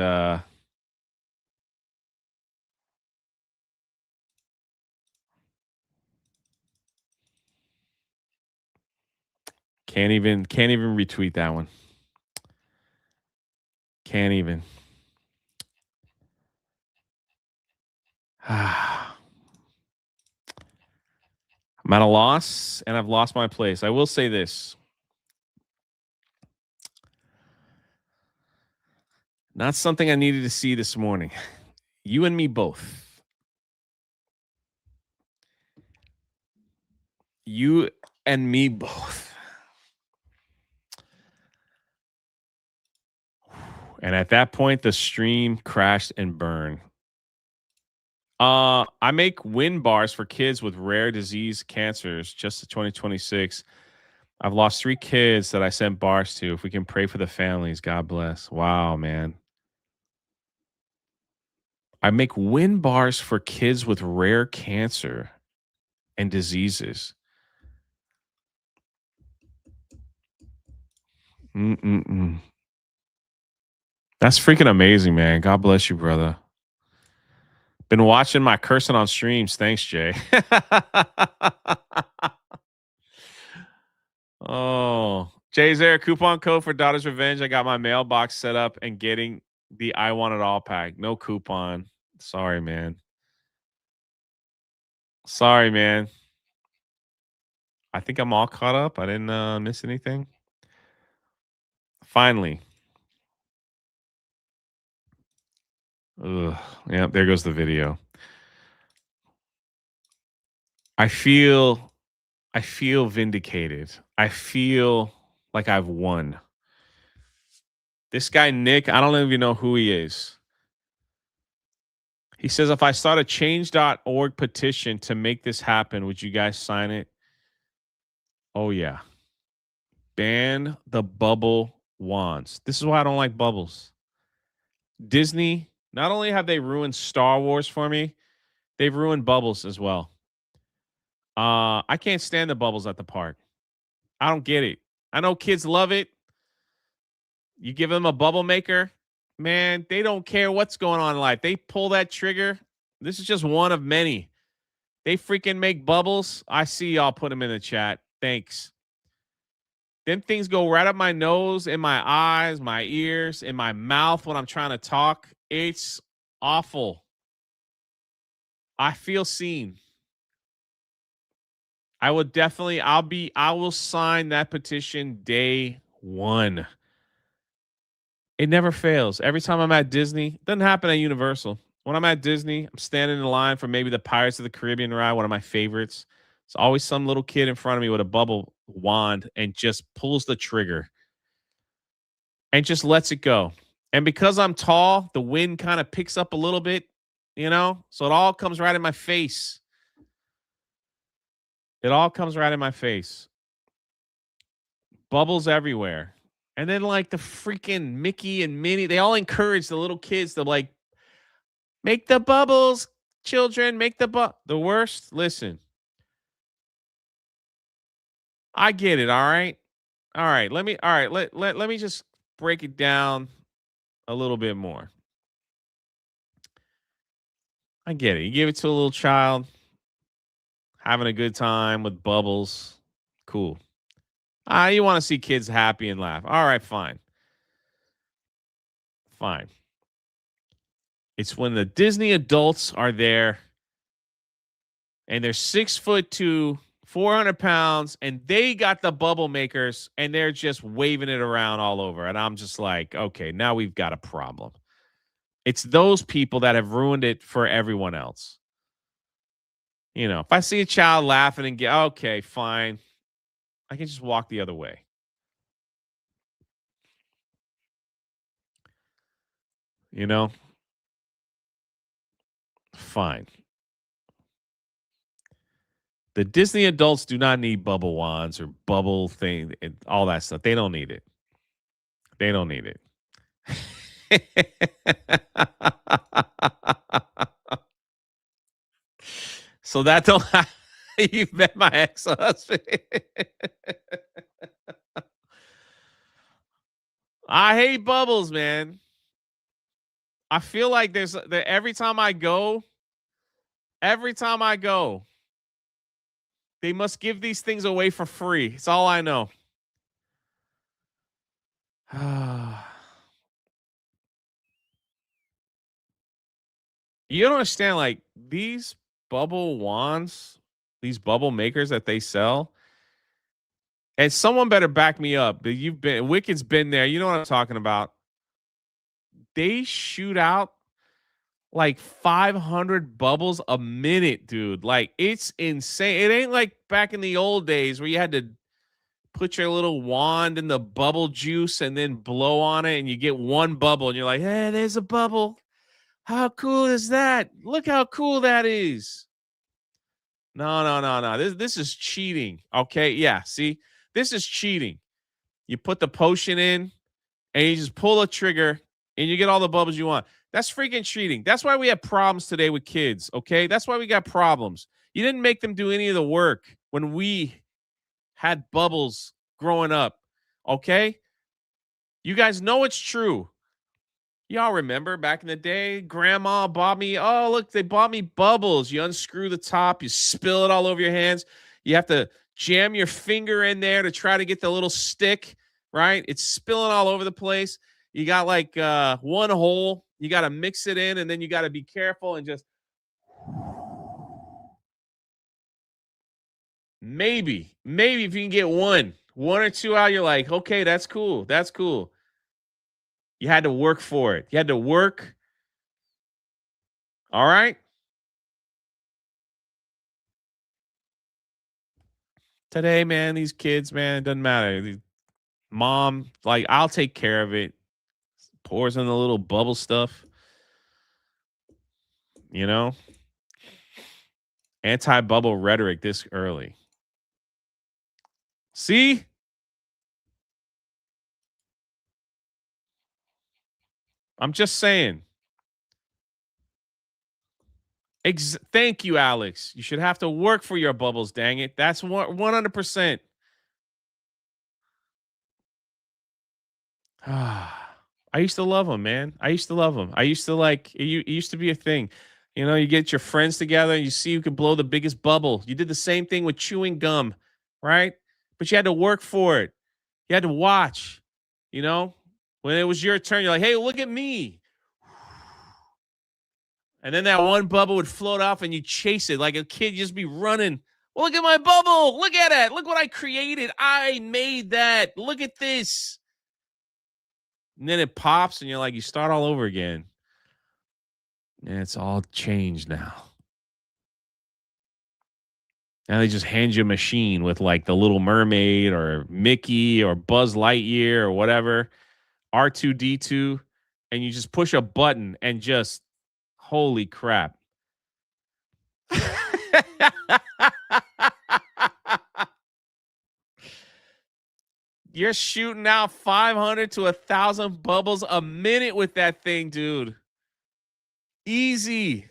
can't even retweet that one. Can't even. I'm at a loss, and I've lost my place. I will say this. Not something I needed to see this morning. You and me both. You and me both. And at that point, the stream crashed and burned. I make win bars for kids with rare disease cancers just to 2026. I've lost 3 kids that I sent bars to. If we can pray for the families, God bless. Wow, man. I make win bars for kids with rare cancer and diseases. That's freaking amazing, man. God bless you, brother. Been watching my cursing on streams. Thanks, Jay. Oh, Jay's there. Coupon code for Daughter's Revenge. I got my mailbox set up and getting the I Want It All pack. No coupon. Sorry, man. Sorry, man. I think I'm all caught up. I didn't miss anything. Finally. Ugh. Yeah, there goes the video. I feel vindicated. I feel like I've won. This guy, Nick, I don't even know who he is. He says, if I start a change.org petition to make this happen, would you guys sign it? Oh, yeah. Ban the bubble wands. This is why I don't like bubbles. Disney, not only have they ruined Star Wars for me, they've ruined bubbles as well. I can't stand the bubbles at the park. I don't get it. I know kids love it. You give them a bubble maker, man, they don't care what's going on in life. They pull that trigger. This is just one of many. They freaking make bubbles. I see y'all put them in the chat. Thanks. Them things go right up my nose, in my eyes, my ears, in my mouth when I'm trying to talk. It's awful. I feel seen. I will sign that petition day one. It never fails. Every time I'm at Disney, it doesn't happen at Universal. When I'm at Disney, I'm standing in line for maybe the Pirates of the Caribbean ride, one of my favorites. It's always some little kid in front of me with a bubble wand and just pulls the trigger and just lets it go. And because I'm tall, the wind kind of picks up a little bit, so it all comes right in my face. It all comes right in my face. Bubbles everywhere. And then like the freaking Mickey and Minnie, they all encourage the little kids to like, make the bubbles, children, make the worst. Listen, I get it. All right. Let me just break it down a little bit more. I get it. You give it to a little child, having a good time with bubbles. Cool. You want to see kids happy and laugh. All right, fine. Fine. It's when the Disney adults are there and they're 6'2", 400 pounds, and they got the bubble makers and they're just waving it around all over. And I'm just like, okay, now we've got a problem. It's those people that have ruined it for everyone else. If I see a child laughing and get, okay, fine, I can just walk the other way. Fine. The Disney adults do not need bubble wands or bubble thing and all that stuff. They don't need it. They don't need it. So that don't you've met my ex-husband. I hate bubbles, man. I feel like every time I go, they must give these things away for free. It's all I know. You don't understand, like, these bubble wands, these bubble makers that they sell, and someone better back me up. Wicked's been there. You know what I'm talking about. They shoot out like 500 bubbles a minute, dude. Like, it's insane. It ain't like back in the old days where you had to put your little wand in the bubble juice and then blow on it and you get one bubble and you're like, hey, there's a bubble. How cool is that? Look how cool that is. No. This is cheating. Okay. Yeah. See, this is cheating. You put the potion in and you just pull a trigger and you get all the bubbles you want. That's freaking cheating. That's why we have problems today with kids. Okay. That's why we got problems. You didn't make them do any of the work when we had bubbles growing up. Okay. You guys know it's true. Y'all remember back in the day, grandma bought me, they bought me bubbles. You unscrew the top, you spill it all over your hands. You have to jam your finger in there to try to get the little stick, right? It's spilling all over the place. You got like one hole. You got to mix it in, and then you got to be careful and just maybe if you can get one or two out, you're like, okay, that's cool. That's cool. You had to work for it. You had to work. All right. Today, man, these kids, man, it doesn't matter. Mom, like, I'll take care of it. Pours in the little bubble stuff. Anti-bubble rhetoric this early. See? I'm just saying. Thank you, Alex. You should have to work for your bubbles, dang it. That's 100%. I used to love them, man. I used to love them. I used to like it used to be a thing. You know, you get your friends together and you see who could blow the biggest bubble. You did the same thing with chewing gum, right? But you had to work for it. You had to watch. You know, when it was your turn, you're like, "Hey, look at me." And then that one bubble would float off and you chase it like a kid, just be running. Well, look at my bubble. Look at it. Look what I created. I made that. Look at this. And then it pops and you're like, you start all over again. And it's all changed now. Now they just hand you a machine with like the Little Mermaid or Mickey or Buzz Lightyear or whatever, R2D2, and you just push a button and just, holy crap. You're shooting out 500 to 1,000 bubbles a minute with that thing, dude. Easy.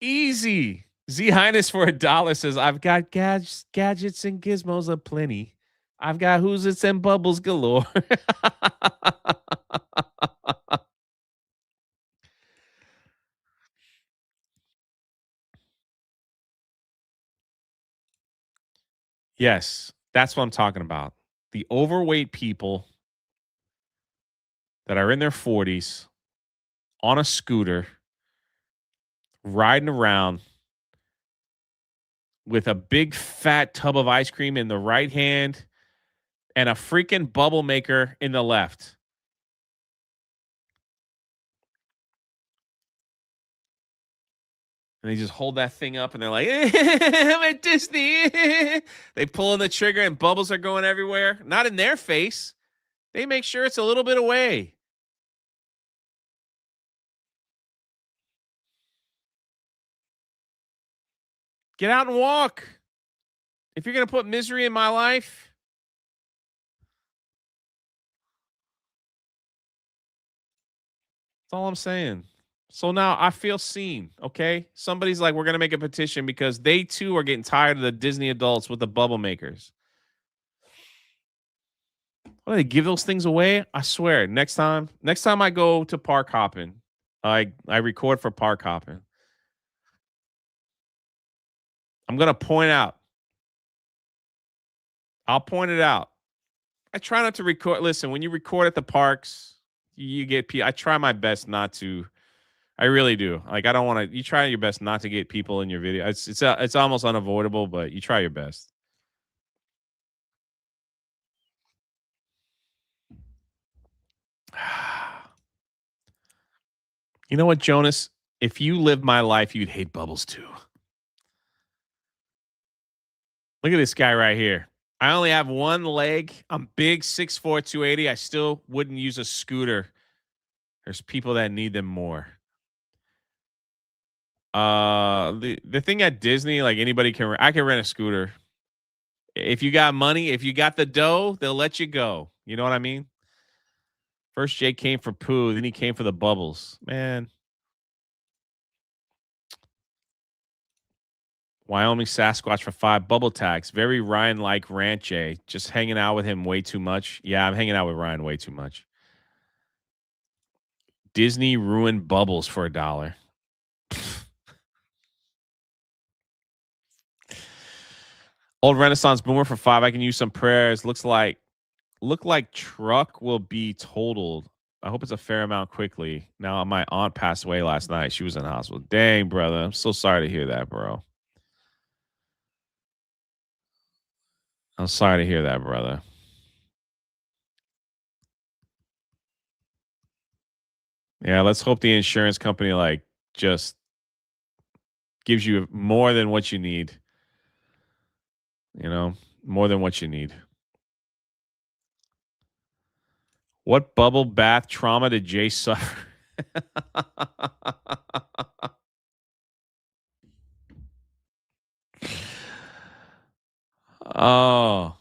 Easy. Z Highness for $1 says, I've got gadgets and gizmos aplenty. I've got who's-its and bubbles galore. Yes, that's what I'm talking about. The overweight people that are in their 40s on a scooter riding around with a big fat tub of ice cream in the right hand and a freaking bubble maker in the left. And they just hold that thing up and they're like, I'm at Disney. They pull in the trigger and bubbles are going everywhere. Not in their face. They make sure it's a little bit away. Get out and walk. If you're going to put misery in my life, that's all I'm saying. So now I feel seen, okay? Somebody's like, we're going to make a petition because they too are getting tired of the Disney adults with the bubble makers. What do they give those things away? I swear, next time I go to park hopping, I record for park hopping. I'm going to point out. I'll point it out. I try not to record. Listen, when you record at the parks, you get people. I try my best not to. I really do. Like, I don't want to. You try your best not to get people in your video. It's almost unavoidable, but you try your best. You know what, Jonas? If you lived my life, you'd hate bubbles too. Look at this guy right here. I only have one leg. I'm big, 6'4", 280. I still wouldn't use a scooter. There's people that need them more. The thing at Disney, like anybody I can rent a scooter. If you got money, if you got the dough, they'll let you go. You know what I mean? First Jake came for poo, then he came for the bubbles. Man. Wyoming Sasquatch for 5 bubble tags. Very Ryan-like Ranche. Just hanging out with him way too much. Yeah, I'm hanging out with Ryan way too much. Disney ruined bubbles for $1. Old Renaissance Boomer for 5. I can use some prayers. Look like truck will be totaled. I hope it's a fair amount quickly. Now my aunt passed away last night. She was in the hospital. Dang, brother. I'm so sorry to hear that, bro. I'm sorry to hear that, brother. Yeah, let's hope the insurance company like just gives you more than what you need. You know, more than what you need. What bubble bath trauma did Jay suffer? Oh.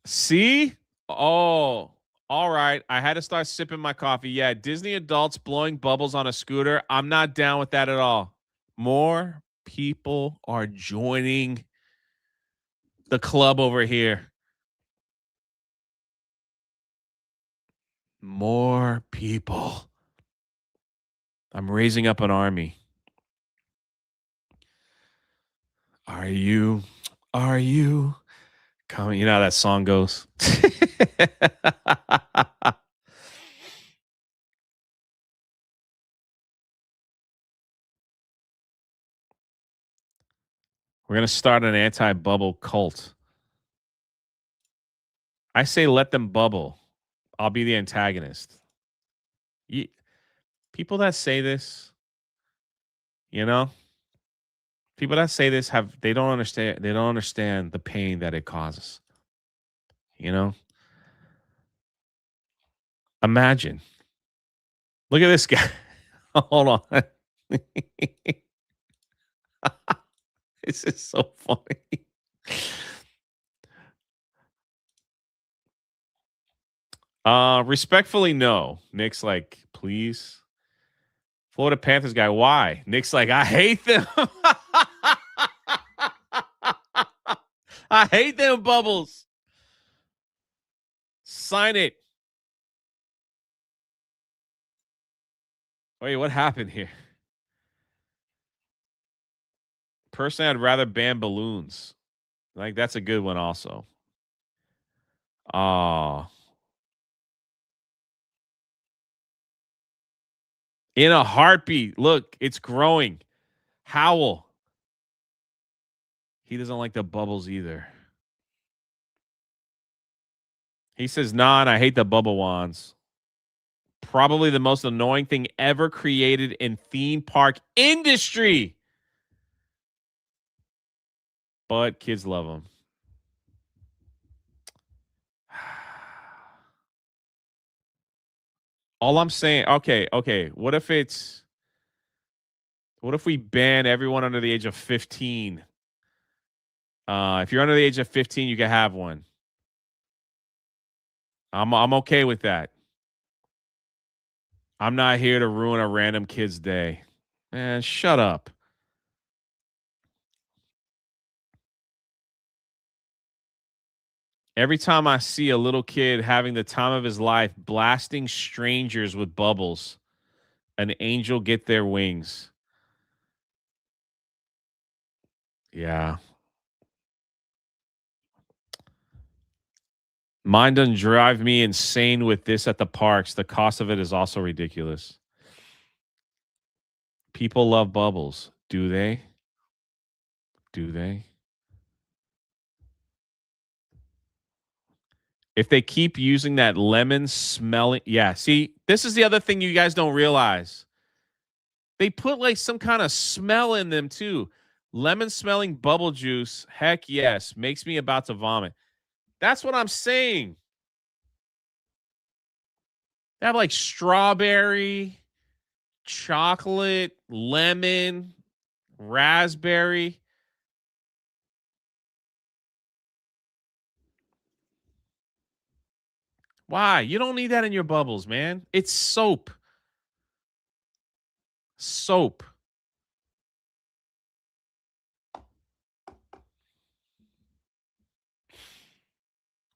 See? Oh. All right, I had to start sipping my coffee. Yeah, Disney adults blowing bubbles on a scooter. I'm not down with that at all. More people are joining the club over here. More people. I'm raising up an army. Are you coming? You know how that song goes. We're going to start an anti-bubble cult. I say let them bubble. I'll be the antagonist. People that say this, you know, people that say this they don't understand the pain that it causes. You know? Imagine. Look at this guy. Hold on. This is so funny. Respectfully, no. Nick's like, please. Florida Panthers guy, why? Nick's like, I hate them. I hate them bubbles. Sign it. Wait, what happened here? Personally, I'd rather ban balloons. Like, that's a good one also. Oh. In a heartbeat. Look, it's growing. Howl. He doesn't like the bubbles either. He says, nah, and I hate the bubble wands. Probably the most annoying thing ever created in theme park industry. But kids love them. All I'm saying, okay. What if we ban everyone under the age of 15? If you're under the age of 15, you can have one. I'm okay with that. I'm not here to ruin a random kid's day. Man, shut up. Every time I see a little kid having the time of his life blasting strangers with bubbles, an angel get their wings. Yeah. Mine doesn't drive me insane with this at the parks. The cost of it is also ridiculous. People love bubbles. Do they? Do they? If they keep using that lemon smelling. Yeah, see, this is the other thing you guys don't realize. They put like some kind of smell in them too. Lemon smelling bubble juice. Heck yes. Makes me about to vomit. That's what I'm saying. They have like strawberry, chocolate, lemon, raspberry. Why? You don't need that in your bubbles, man. It's soap. Soap.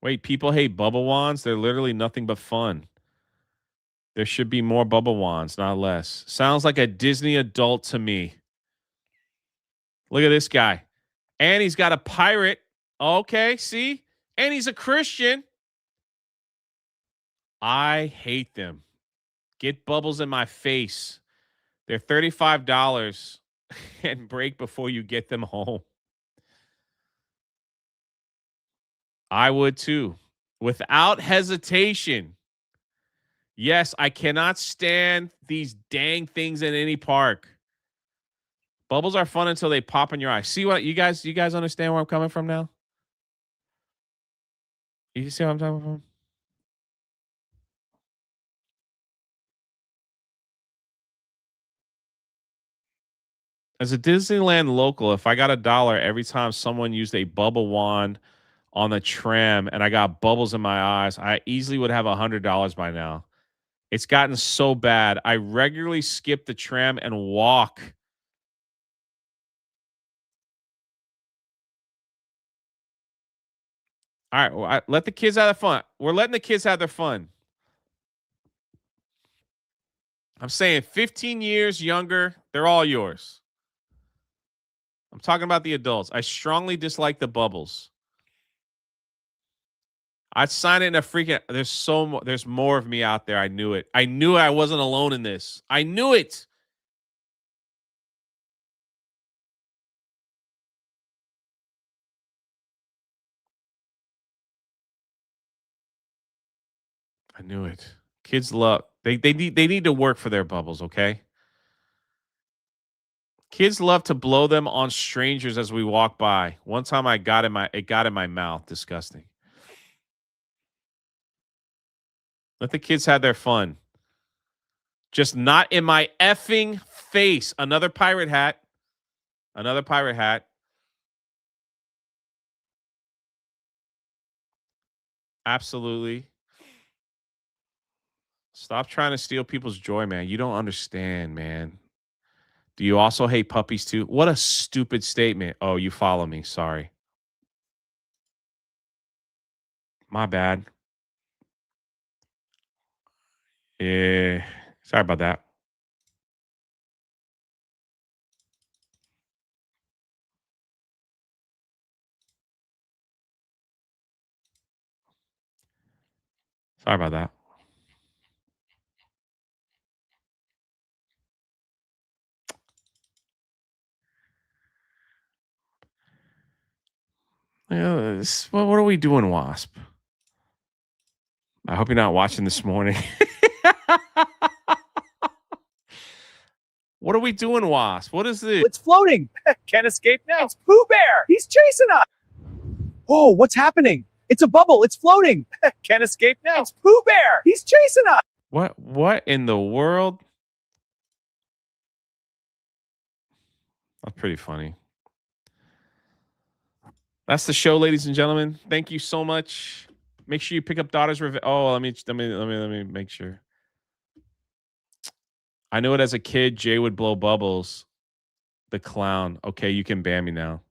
Wait, people hate bubble wands? They're literally nothing but fun. There should be more bubble wands, not less. Sounds like a Disney adult to me. Look at this guy. And he's got a pirate. Okay, see? And he's a Christian. I hate them. Get bubbles in my face. They're $35 and break before you get them home. I would too. Without hesitation. Yes, I cannot stand these dang things in any park. Bubbles are fun until they pop in your eye. See what you guys understand where I'm coming from now? You see what I'm talking about? As a Disneyland local, if I got $1 every time someone used a bubble wand on the tram and I got bubbles in my eyes, I easily would have $100 by now. It's gotten so bad. I regularly skip the tram and walk. All right, well, let the kids have their fun. We're letting the kids have their fun. I'm saying 15 years younger, they're all yours. I'm talking about the adults. I strongly dislike the bubbles. I'd sign it in a freaking. There's more of me out there. I knew it. I knew I wasn't alone in this. I knew it. I knew it. Kids love. They need to work for their bubbles. Okay. Kids love to blow them on strangers as we walk by. One time it got in my mouth. Disgusting. Let the kids have their fun. Just not in my effing face. Another pirate hat. Another pirate hat. Absolutely. Stop trying to steal people's joy, man. You don't understand, man. Do you also hate puppies too? What a stupid statement. Oh, you follow me. Sorry. My bad. Yeah. Sorry about that. Sorry about that. Yeah, what are we doing, Wasp? I hope you're not watching this morning. What are we doing, Wasp? What is this? It's floating. Can't escape now. It's Pooh Bear. He's chasing us. Whoa, what's happening? It's a bubble. It's floating. Can't escape now. It's Pooh Bear. He's chasing us. What in the world? That's pretty funny. That's the show, ladies and gentlemen. Thank you so much. Make sure you pick up Daughter's Revenge. Oh, let me make sure. I knew it as a kid. Jay would blow bubbles. The clown. Okay, you can ban me now.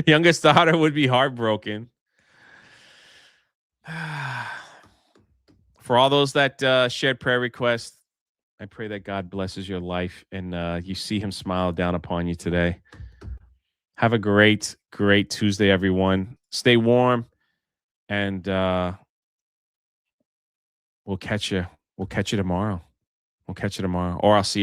Youngest daughter would be heartbroken. For all those that shared prayer requests, I pray that God blesses your life and you see him smile down upon you today. Have a great, great Tuesday, everyone. Stay warm, and we'll catch you. We'll catch you tomorrow. Or I'll see you.